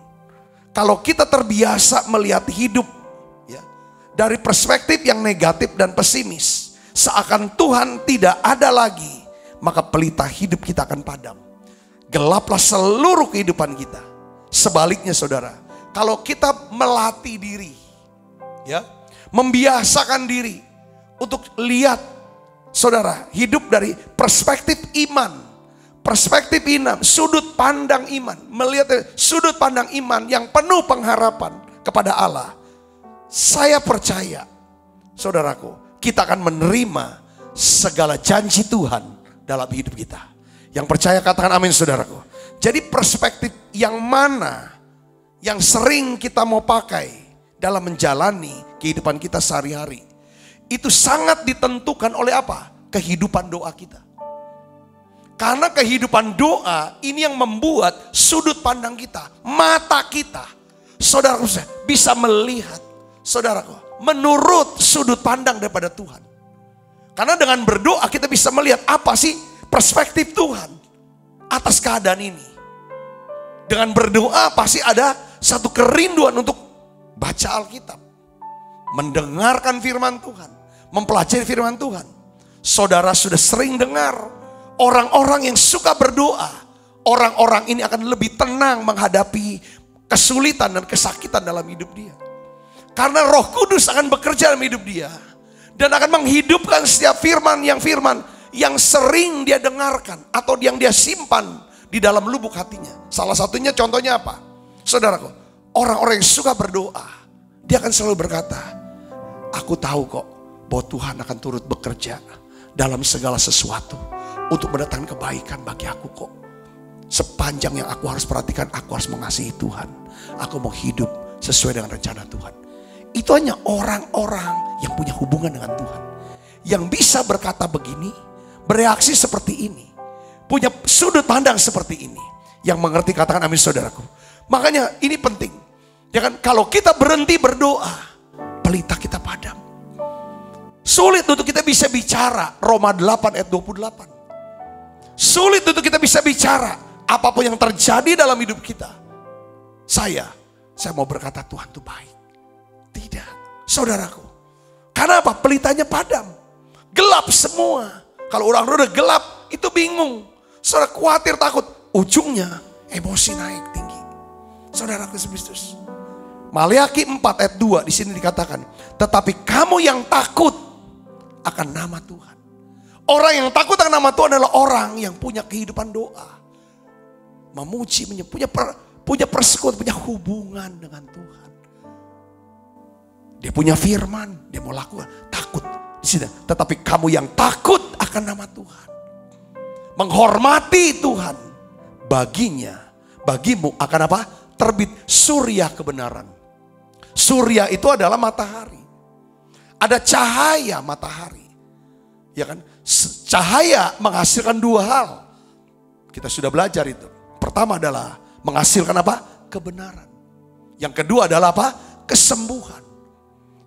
Kalau kita terbiasa melihat hidup, ya, dari perspektif yang negatif dan pesimis, seakan Tuhan tidak ada lagi maka pelita hidup kita akan padam. Gelaplah seluruh kehidupan kita. Sebaliknya saudara, kalau kita melatih diri, ya, membiasakan diri untuk lihat, saudara, hidup dari perspektif iman. Perspektif iman, sudut pandang iman. Melihat sudut pandang iman yang penuh pengharapan kepada Allah. Saya percaya, saudaraku, kita akan menerima segala janji Tuhan dalam hidup kita. Yang percaya katakan amin saudaraku. Jadi perspektif yang mana yang sering kita mau pakai dalam menjalani kehidupan kita sehari-hari. Itu sangat ditentukan oleh apa? Kehidupan doa kita. Karena kehidupan doa ini yang membuat sudut pandang kita, mata kita, saudaraku, bisa melihat, saudaraku, menurut sudut pandang daripada Tuhan. Karena dengan berdoa kita bisa melihat apa sih perspektif Tuhan atas keadaan ini. Dengan berdoa pasti ada satu kerinduan untuk baca Alkitab, mendengarkan firman Tuhan, mempelajari firman Tuhan. Saudara sudah sering dengar orang-orang yang suka berdoa, orang-orang ini akan lebih tenang menghadapi kesulitan dan kesakitan dalam hidup dia. Karena Roh Kudus akan bekerja dalam hidup dia dan akan menghidupkan setiap firman yang sering dia dengarkan atau yang dia simpan di dalam lubuk hatinya. Salah satunya contohnya apa? Saudaraku, orang-orang yang suka berdoa, dia akan selalu berkata, aku tahu kok bahwa Tuhan akan turut bekerja dalam segala sesuatu untuk mendatangkan kebaikan bagi aku kok. Sepanjang yang aku harus perhatikan, aku harus mengasihi Tuhan. Aku mau hidup sesuai dengan rencana Tuhan. Itu hanya orang-orang yang punya hubungan dengan Tuhan. Yang bisa berkata begini, bereaksi seperti ini, punya sudut pandang seperti ini. Yang mengerti katakan amin saudaraku. Makanya ini penting. Ya kan, kalau kita berhenti berdoa, pelita kita padam. Sulit untuk kita bisa bicara, Roma 8 ayat 28. Sulit untuk kita bisa bicara apapun yang terjadi dalam hidup kita. Saya mau berkata Tuhan itu baik. Tidak, saudaraku. Karena apa? Pelitanya padam. Gelap semua. Kalau orang udah gelap, itu bingung. Saudara khawatir, takut. Ujungnya emosi naik tinggi. Saudaraku Kristus. Maleakhi 4 ayat 2 di sini dikatakan, tetapi kamu yang takut akan nama Tuhan. Orang yang takut akan nama Tuhan adalah orang yang punya kehidupan doa. Memuji, punya persekutuan, punya hubungan dengan Tuhan. Dia punya firman, dia mau lakukan, takut. Tetapi kamu yang takut akan nama Tuhan. Menghormati Tuhan. Bagimu akan apa? Terbit surya kebenaran. Surya itu adalah matahari. Ada cahaya matahari. Ya kan? Cahaya menghasilkan dua hal. Kita sudah belajar itu. Pertama adalah menghasilkan apa? Kebenaran. Yang kedua adalah apa? Kesembuhan.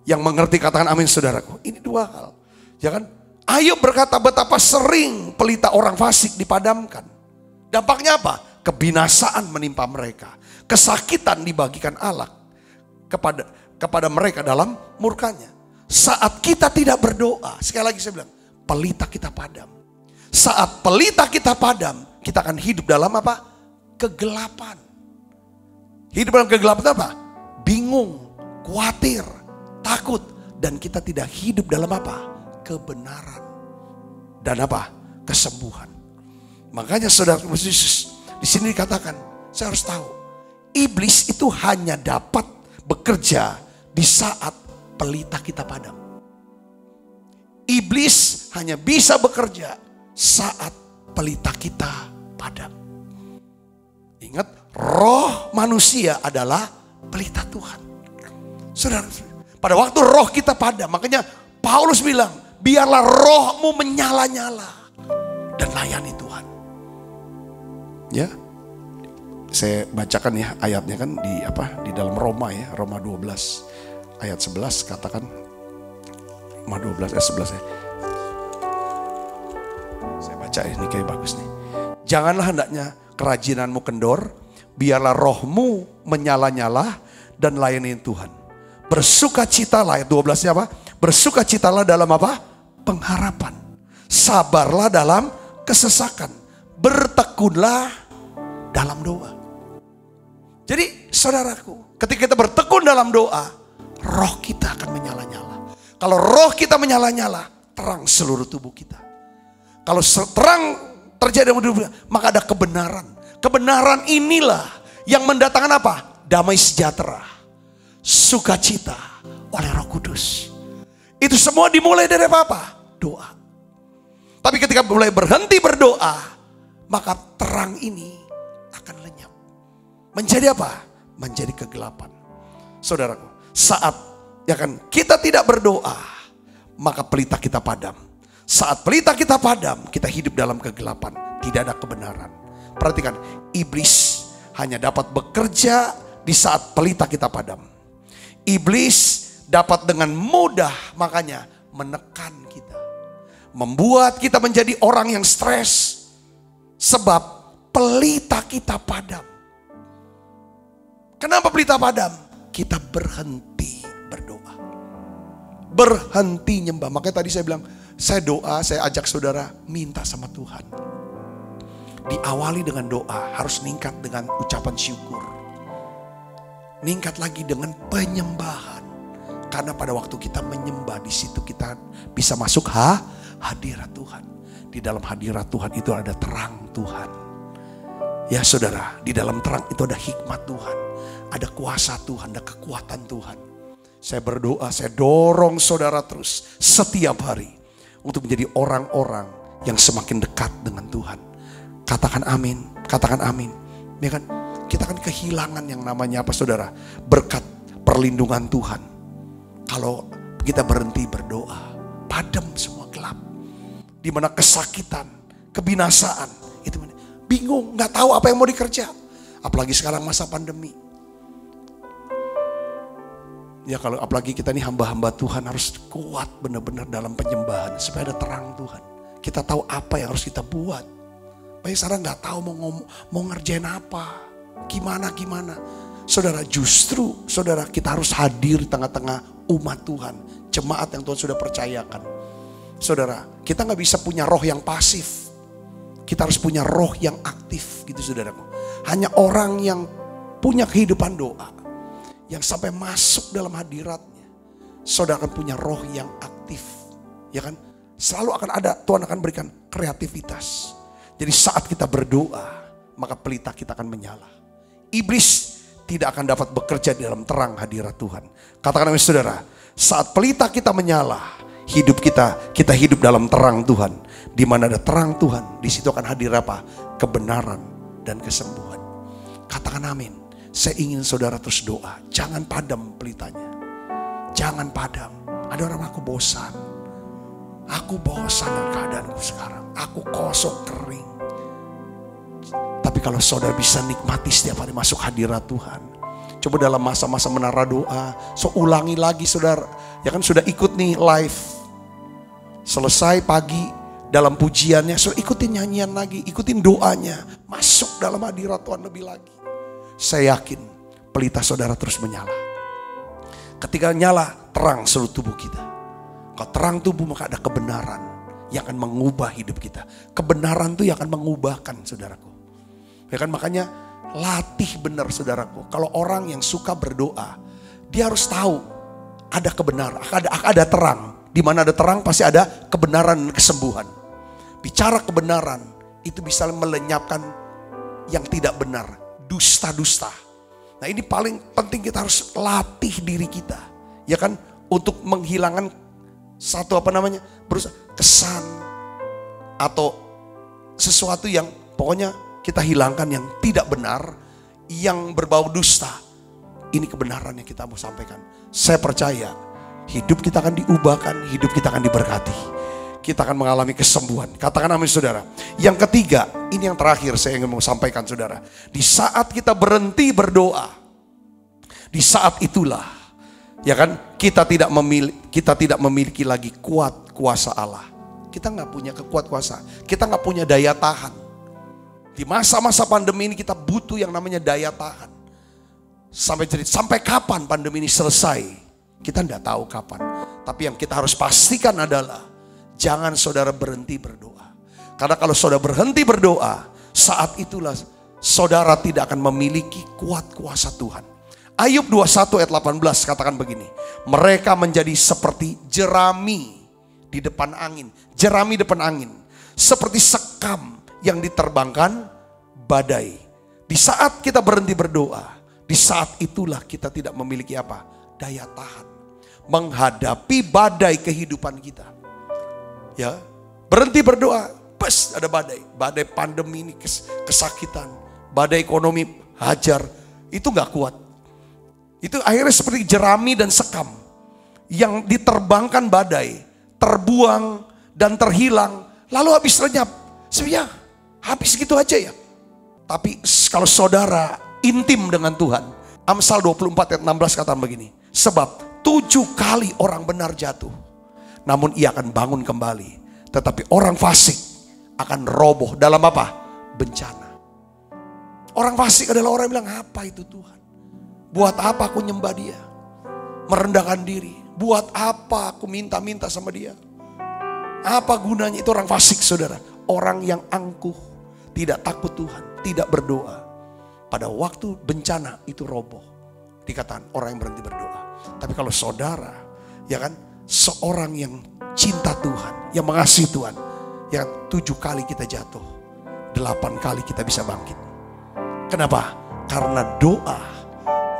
Yang mengerti katakan amin saudaraku. Ini dua hal. Ya kan? Ayub berkata betapa sering pelita orang fasik dipadamkan. Dampaknya apa? Kebinasaan menimpa mereka. Kesakitan dibagikan Allah kepada mereka dalam murkanya. Saat kita tidak berdoa, sekali lagi saya bilang, pelita kita padam. Saat pelita kita padam, kita akan hidup dalam apa? Kegelapan. Hidup dalam kegelapan apa? Bingung, khawatir, takut. Dan kita tidak hidup dalam apa? Kebenaran. Dan apa? Kesembuhan. Makanya saudara Yesus di sini dikatakan, saya harus tahu, iblis itu hanya dapat bekerja di saat pelita kita padam. Iblis hanya bisa bekerja saat pelita kita padam. Ingat, roh manusia adalah pelita Tuhan. Saudara, pada waktu roh kita padam, makanya Paulus bilang, biarlah rohmu menyala-nyala dan layani Tuhan. Ya, saya bacakan ya ayatnya kan di dalam Roma ya, Roma 12 ayat 11 katakan, Roma 12 ayat 11 ya. Saya baca ini kayak bagus nih. Janganlah hendaknya kerajinanmu kendor, biarlah rohmu menyala-nyala dan layani Tuhan. Bersukacitalah, ayat 12-nya apa? Bersukacitalah dalam apa? Pengharapan. Sabarlah dalam kesesakan, bertekunlah dalam doa. Jadi saudaraku, ketika kita bertekun dalam doa, roh kita akan menyala-nyala. Kalau roh kita menyala-nyala, terang seluruh tubuh kita. Kalau terang terjadi dalam tubuh kita, maka ada kebenaran. Kebenaran inilah yang mendatangkan apa? Damai sejahtera, sukacita oleh Roh Kudus. Itu semua dimulai dari apa? Doa. Tapi ketika mulai berhenti berdoa, maka terang ini akan lenyap. Menjadi apa? Menjadi kegelapan. Saudaraku, saat ya kan kita tidak berdoa, maka pelita kita padam. Saat pelita kita padam, kita hidup dalam kegelapan, tidak ada kebenaran. Perhatikan, iblis hanya dapat bekerja di saat pelita kita padam. Iblis dapat dengan mudah makanya menekan kita, membuat kita menjadi orang yang stres, sebab pelita kita padam. Kenapa pelita padam? Kita berhenti berdoa, berhenti nyembah. Makanya tadi saya bilang, saya doa, saya ajak saudara minta sama Tuhan. Diawali dengan doa, harus meningkat dengan ucapan syukur, meningkat lagi dengan penyembahan. Karena pada waktu kita menyembah, di situ kita bisa masuk hadirat Tuhan. Di dalam hadirat Tuhan itu ada terang Tuhan. Ya saudara, di dalam terang itu ada hikmat Tuhan, ada kuasa Tuhan, ada kekuatan Tuhan. Saya berdoa, saya dorong saudara terus setiap hari untuk menjadi orang-orang yang semakin dekat dengan Tuhan. Katakan amin, katakan amin. Ya kan? Kita kan kehilangan yang namanya apa saudara? Berkat perlindungan Tuhan. Kalau kita berhenti berdoa, padam semua gelap. Di mana kesakitan, kebinasaan, itu bingung, nggak tahu apa yang mau dikerja. Apalagi sekarang masa pandemi. Ya kalau apalagi kita ini hamba-hamba Tuhan harus kuat benar-benar dalam penyembahan supaya ada terang Tuhan. Kita tahu apa yang harus kita buat. Banyak sekarang nggak tahu mau ngerjain apa, gimana. Saudara, justru saudara kita harus hadir di tengah-tengah umat Tuhan, jemaat yang Tuhan sudah percayakan. Saudara, kita nggak bisa punya roh yang pasif. Kita harus punya roh yang aktif gitu saudaraku. Hanya orang yang punya kehidupan doa, yang sampai masuk dalam hadiratnya, saudara akan punya roh yang aktif. Ya kan? Selalu akan ada, Tuhan akan berikan kreativitas. Jadi saat kita berdoa, maka pelita kita akan menyala. Iblis tidak akan dapat bekerja di dalam terang hadirat Tuhan. Katakan saudara, saat pelita kita menyala, hidup kita hidup dalam terang Tuhan. Di mana ada terang Tuhan, di situ akan hadir apa? Kebenaran dan kesembuhan. Katakan amin. Saya ingin saudara terus doa, jangan padam pelitanya. Jangan padam. Ada orang aku bosan. Aku bosan dengan keadaanku sekarang. Aku kosong kering. Tapi kalau saudara bisa nikmati setiap hari masuk hadirat Tuhan. Coba dalam masa-masa menara doa, ulangi lagi saudara. Ya kan sudah ikut nih live. Selesai pagi dalam pujiannya, saudara ikutin nyanyian lagi, ikutin doanya. Masuk dalam hadirat Tuhan lebih lagi. Saya yakin pelita saudara terus menyala. Ketika nyala, terang seluruh tubuh kita. Kalau terang tubuh maka ada kebenaran yang akan mengubah hidup kita. Kebenaran itu yang akan mengubahkan saudaraku. Ya kan, makanya latih benar saudaraku. Kalau orang yang suka berdoa, dia harus tahu ada kebenaran, ada terang. Di mana ada terang pasti ada kebenaran dan kesembuhan. Bicara kebenaran itu bisa melenyapkan yang tidak benar, dusta-dusta. Nah ini paling penting, kita harus latih diri kita, ya kan, untuk menghilangkan satu kesan atau sesuatu yang pokoknya kita hilangkan yang tidak benar, yang berbau dusta. Ini kebenaran yang kita mau sampaikan. Saya percaya hidup kita akan diubahkan, hidup kita akan diberkati. Kita akan mengalami kesembuhan. Katakan amin saudara. Yang ketiga, ini yang terakhir saya ingin mau sampaikan saudara. Di saat kita berhenti berdoa, di saat itulah, ya kan, kita tidak memiliki lagi kuat kuasa Allah. Kita nggak punya kekuat kuasa. Kita nggak punya daya tahan. Di masa-masa pandemi ini kita butuh yang namanya daya tahan. Sampai kapan pandemi ini selesai? Kita tidak tahu kapan. Tapi yang kita harus pastikan adalah jangan saudara berhenti berdoa. Karena kalau saudara berhenti berdoa, saat itulah saudara tidak akan memiliki kuat kuasa Tuhan. Ayub 21 ayat 18 katakan begini. Mereka menjadi seperti jerami di depan angin. Jerami depan angin. Seperti sekam yang diterbangkan badai. Di saat kita berhenti berdoa, di saat itulah kita tidak memiliki apa? Daya tahan. Menghadapi badai kehidupan kita. Ya, berhenti berdoa, pas ada badai. Badai pandemi ini, kesakitan. Badai ekonomi, hajar. Itu gak kuat. Itu akhirnya seperti jerami dan sekam. Yang diterbangkan badai, terbuang dan terhilang. Lalu habis lenyap. Sebenarnya habis gitu aja ya. Tapi kalau saudara intim dengan Tuhan. Amsal 24 ayat 16 kata begini. Sebab 7 kali orang benar jatuh. Namun ia akan bangun kembali. Tetapi orang fasik akan roboh dalam apa? Bencana. Orang fasik adalah orang yang bilang, apa itu Tuhan? Buat apa aku nyembah dia? Merendahkan diri. Buat apa aku minta-minta sama dia? Apa gunanya? Itu orang fasik saudara. Orang yang angkuh. Tidak takut Tuhan. Tidak berdoa. Pada waktu bencana itu roboh. Dikatakan orang yang berhenti berdoa. Tapi kalau saudara, ya kan, seorang yang cinta Tuhan, yang mengasihi Tuhan, yang 7 kali kita jatuh, 8 kali kita bisa bangkit. Kenapa? Karena doa.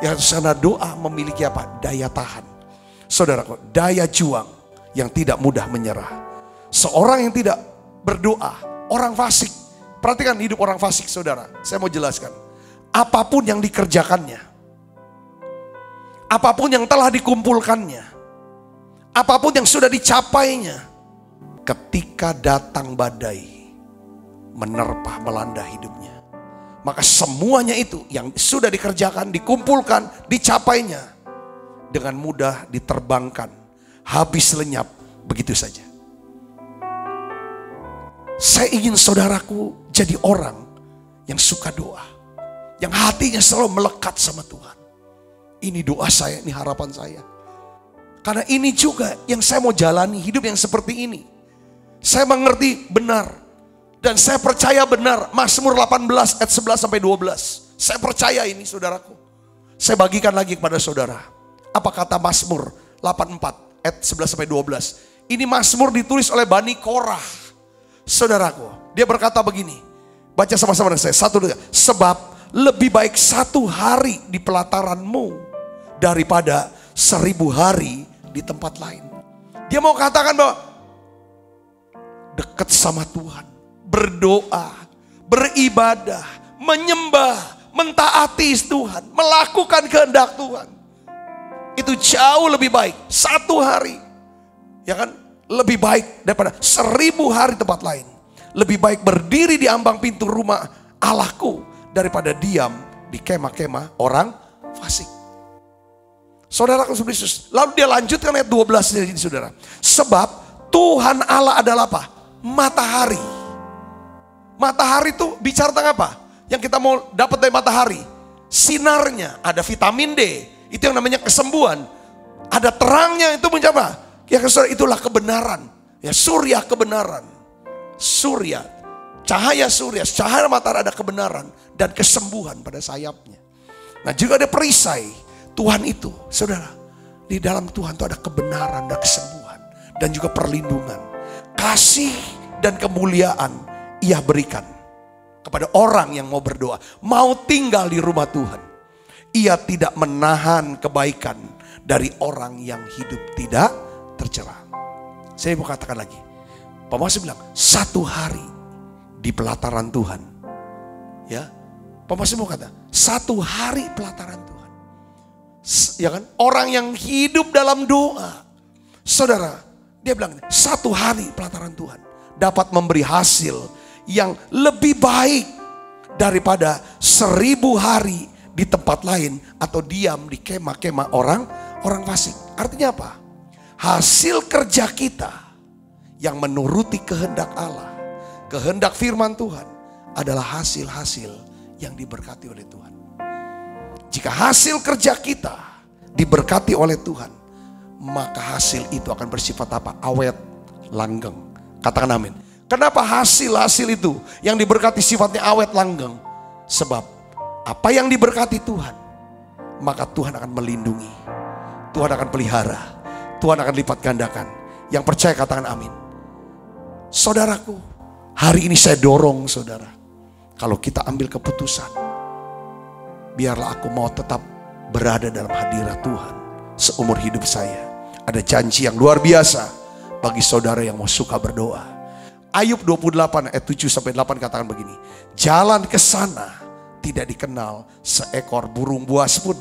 Ya, karena doa memiliki apa? Daya tahan. Saudara, daya juang yang tidak mudah menyerah. Seorang yang tidak berdoa, orang fasik. Perhatikan hidup orang fasik saudara. Saya mau jelaskan. Apapun yang dikerjakannya, apapun yang telah dikumpulkannya, apapun yang sudah dicapainya, ketika datang badai menerpa melanda hidupnya, maka semuanya itu yang sudah dikerjakan, dikumpulkan, dicapainya, dengan mudah diterbangkan, habis lenyap begitu saja. Saya ingin saudaraku jadi orang yang suka doa, yang hatinya selalu melekat sama Tuhan. Ini doa saya, ini harapan saya. Karena ini juga yang saya mau jalani, hidup yang seperti ini. Saya mengerti benar. Dan saya percaya benar, Mazmur 18 ayat 11 sampai 12. Saya percaya ini saudaraku. Saya bagikan lagi kepada saudara. Apa kata Mazmur 84 ayat 11 sampai 12. Ini Mazmur ditulis oleh Bani Korah. Saudaraku, dia berkata begini. Baca sama-sama dengan saya. 1, 2, 3. Sebab lebih baik 1 hari di pelataranmu daripada 1000 hari di tempat lain. Dia mau katakan bahwa dekat sama Tuhan, berdoa, beribadah, menyembah, mentaati Tuhan, melakukan kehendak Tuhan. Itu jauh lebih baik 1 hari. Ya kan? Lebih baik daripada 1000 hari tempat lain. Lebih baik berdiri di ambang pintu rumah Allahku daripada diam di kemah-kemah orang fasik. Saudara Yesus. Lalu dia lanjutkan ayat 12 dari saudara. Sebab Tuhan Allah adalah apa? Matahari. Matahari itu bicara tentang apa? Yang kita mau dapat dari matahari. Sinarnya, ada vitamin D. Itu yang namanya kesembuhan. Ada terangnya, itu menjadi ya saudara, itulah kebenaran. Ya, surya kebenaran. Surya, cahaya surya, cahaya matahari ada kebenaran dan kesembuhan pada sayapnya. Nah, juga ada perisai. Tuhan itu, saudara, di dalam Tuhan itu ada kebenaran dan kesembuhan dan juga perlindungan. Kasih dan kemuliaan Ia berikan kepada orang yang mau berdoa, mau tinggal di rumah Tuhan. Ia tidak menahan kebaikan dari orang yang hidup tidak tercela. Saya mau katakan lagi. Pak Mas bilang 1 hari di pelataran Tuhan. Ya, Pak Mas mau kata 1 hari pelataran Tuhan. Ya kan? Orang yang hidup dalam doa, saudara, dia bilang 1 hari pelataran Tuhan dapat memberi hasil yang lebih baik daripada 1000 hari di tempat lain atau diam di kemah-kemah orang fasik. Artinya apa? Hasil kerja kita yang menuruti kehendak Allah, kehendak firman Tuhan adalah hasil-hasil yang diberkati oleh Tuhan. Jika hasil kerja kita diberkati oleh Tuhan, maka hasil itu akan bersifat apa? Awet, langgeng. Katakan amin. Kenapa hasil-hasil itu yang diberkati sifatnya awet langgeng? Sebab apa yang diberkati Tuhan, maka Tuhan akan melindungi, Tuhan akan pelihara, Tuhan akan lipat gandakan. Yang percaya katakan amin. Saudaraku, hari ini saya dorong saudara, kalau kita ambil keputusan, biarlah aku mau tetap berada dalam hadirat Tuhan seumur hidup saya. Ada janji yang luar biasa bagi saudara yang mau suka berdoa. Ayub 28 ayat 7-8 katakan begini. Jalan ke sana tidak dikenal seekor burung buas pun.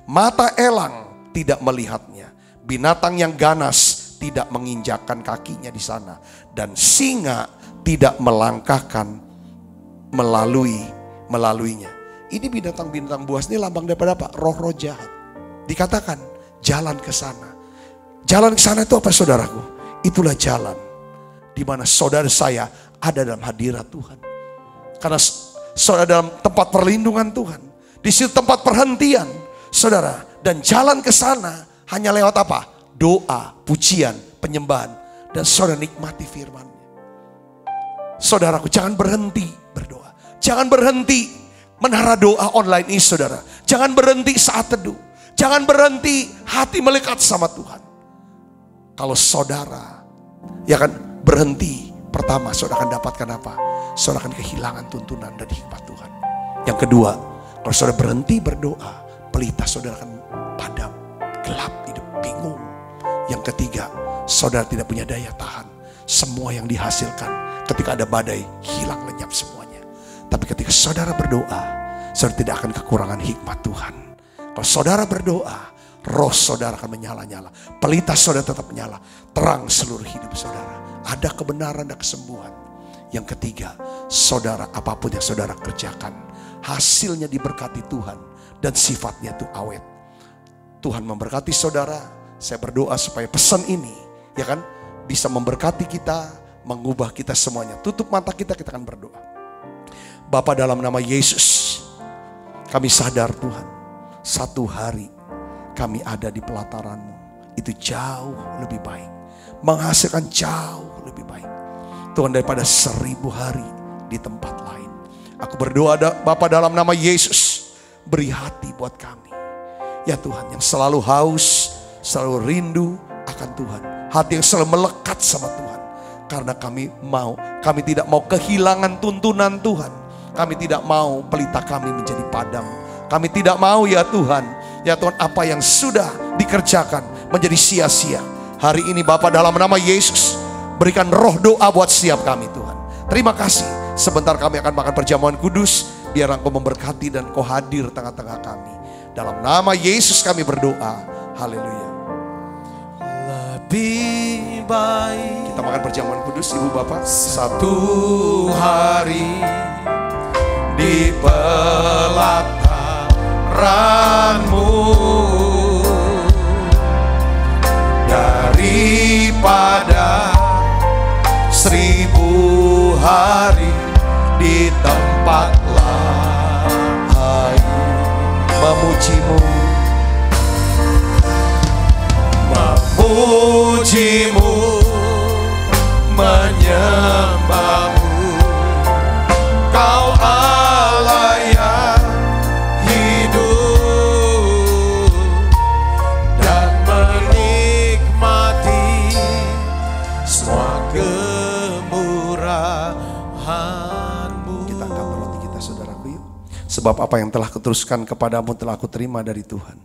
Mata elang tidak melihatnya. Binatang yang ganas tidak menginjakkan kakinya di sana. Dan singa tidak melangkahkan melaluinya. Ini binatang-binatang buas ini lambang daripada apa? Roh-roh jahat. Dikatakan jalan ke sana. Jalan ke sana itu apa saudaraku? Itulah jalan di mana saudara saya ada dalam hadirat Tuhan. Karena saudara dalam tempat perlindungan Tuhan. Di situ tempat perhentian saudara. Dan jalan ke sana hanya lewat apa? Doa, pujian, penyembahan. Dan saudara nikmati firman-Nya. Saudaraku, jangan berhenti berdoa. Jangan berhenti menara doa online ini saudara. Jangan berhenti saat teduh. Jangan berhenti hati melekat sama Tuhan. Kalau saudara ya kan berhenti, pertama saudara akan dapatkan apa? Saudara akan kehilangan tuntunan dan hikmat Tuhan. Yang kedua, kalau saudara berhenti berdoa, pelita saudara akan padam, gelap, hidup, bingung. Yang ketiga, saudara tidak punya daya tahan. Semua yang dihasilkan ketika ada badai, hilang lenyap semuanya. Tapi ketika saudara berdoa, saudara tidak akan kekurangan hikmat Tuhan. Kalau saudara berdoa, roh saudara akan menyala-nyala. Pelita saudara tetap menyala. Terang seluruh hidup saudara. Ada kebenaran dan kesembuhan. Yang ketiga, saudara apapun yang saudara kerjakan, hasilnya diberkati Tuhan. Dan sifatnya itu awet. Tuhan memberkati saudara. Saya berdoa supaya pesan ini ya kan bisa memberkati kita, mengubah kita semuanya. Tutup mata kita akan berdoa. Bapa, dalam nama Yesus, kami sadar Tuhan, satu hari kami ada di pelataran-Mu, itu jauh lebih baik, menghasilkan jauh lebih baik Tuhan daripada 1000 hari di tempat lain. Aku berdoa Bapa dalam nama Yesus, beri hati buat kami ya Tuhan, yang selalu haus, selalu rindu akan Tuhan, hati yang selalu melekat sama Tuhan. Karena kami tidak mau kehilangan tuntunan Tuhan. Kami tidak mau pelita kami menjadi padam. Kami tidak mau ya Tuhan apa yang sudah dikerjakan menjadi sia-sia. Hari ini Bapa dalam nama Yesus, berikan roh doa buat setiap kami Tuhan. Terima kasih. Sebentar kami akan makan perjamuan kudus. Biar Engkau memberkati dan Engkau hadir tengah-tengah kami. Dalam nama Yesus kami berdoa. Haleluya. Lebih baik kita makan perjamuan kudus Ibu Bapak. satu hari di pelataran-Mu daripada 1000 hari di tempat lain. Memuji-Mu, memuji-Mu, menyembah-Mu, Kau Allah yang hidup, dan menikmati semua kemurahan-Mu. kita angkat roti kita saudaraku yuk. Sebab apa yang telah kuteruskan kepadamu telah aku terima dari Tuhan,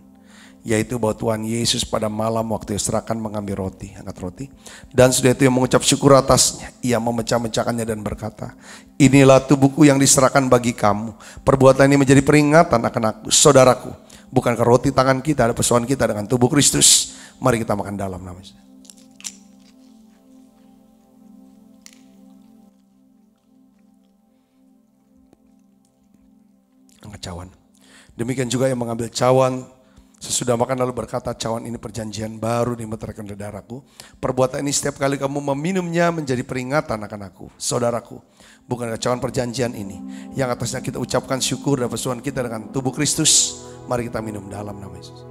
yaitu bahwa Tuhan Yesus pada malam waktu diserahkan mengambil roti, angkat roti, dan sudah itu yang mengucap syukur atasnya, ia memecah-mecahkannya dan berkata, inilah tubuhku yang diserahkan bagi kamu, perbuatan ini menjadi peringatan akan aku. Saudaraku, bukankah roti tangan kita ada persoalan kita dengan tubuh Kristus? Mari kita makan dalam nama Yesus. Angkat cawan. Demikian juga yang mengambil cawan sesudah makan lalu berkata, cawan ini perjanjian baru dimeteraikan oleh darahku. Perbuatan ini setiap kali kamu meminumnya menjadi peringatan akan aku. Saudaraku, bukankah cawan perjanjian ini yang atasnya kita ucapkan syukur dan persoalan kita dengan tubuh Kristus? Mari kita minum dalam nama Yesus.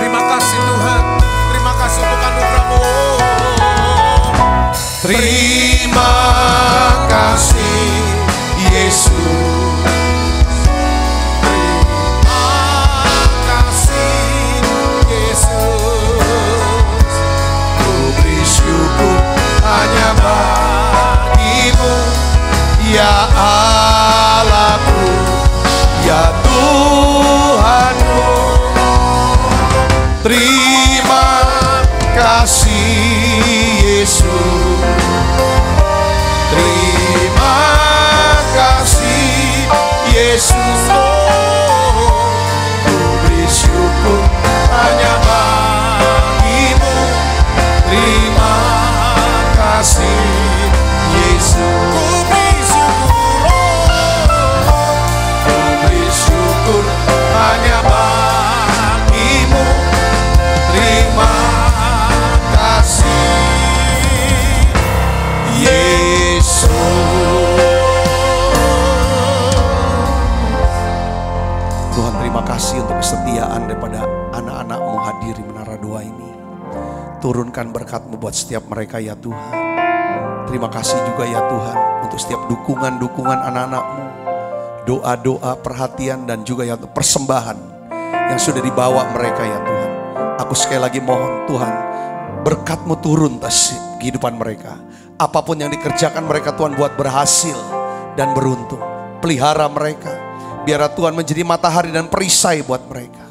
Terima kasih Tuhan, terima kasih untuk anugerah-Mu. Terima kasih Yesus. Terima kasih Yesus. Ku beri syukur hanya bagimu, ya Allahku, ya Tuhanku. Terima kasih Yesus. Terima kasih Yesus. Ku beri syukur hanya bagimu. Terima kasih Yesus. Ku beri syukur hanya bagimu. Terima kasih Yesus. Tuhan, terima kasih untuk kesetiaan daripada anak-anak-Mu hadir di menara doa ini. Turunkan berkat-Mu buat setiap mereka ya Tuhan. Terima kasih juga ya Tuhan untuk setiap dukungan-dukungan anak-anak-Mu, doa-doa, perhatian, dan juga ya persembahan yang sudah dibawa mereka ya Tuhan. Aku sekali lagi mohon Tuhan, berkat-Mu turun atas kehidupan mereka. Apapun yang dikerjakan mereka Tuhan buat berhasil dan beruntung. Pelihara mereka, biar Tuhan menjadi matahari dan perisai buat mereka.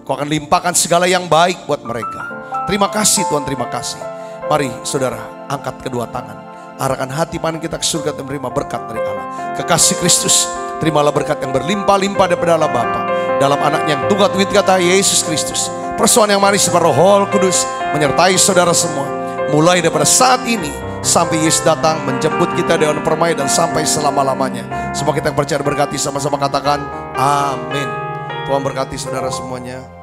Kau akan limpahkan segala yang baik buat mereka. Terima kasih Tuhan, terima kasih. Mari saudara, angkat kedua tangan, arahkan hati pandang kita ke surga dan menerima berkat dari Allah. Kekasih Kristus, terimalah berkat yang berlimpah-limpah daripada Allah Bapa, dalam anaknya yang tunggal wit kata Yesus Kristus. Persoalan yang manis seperti Roh Kudus menyertai saudara semua, mulai daripada saat ini sampai Yesus datang menjemput kita dengan permai dan sampai selama-lamanya. Semua kita yang percaya berkati sama-sama katakan amin. Tuhan berkati saudara semuanya.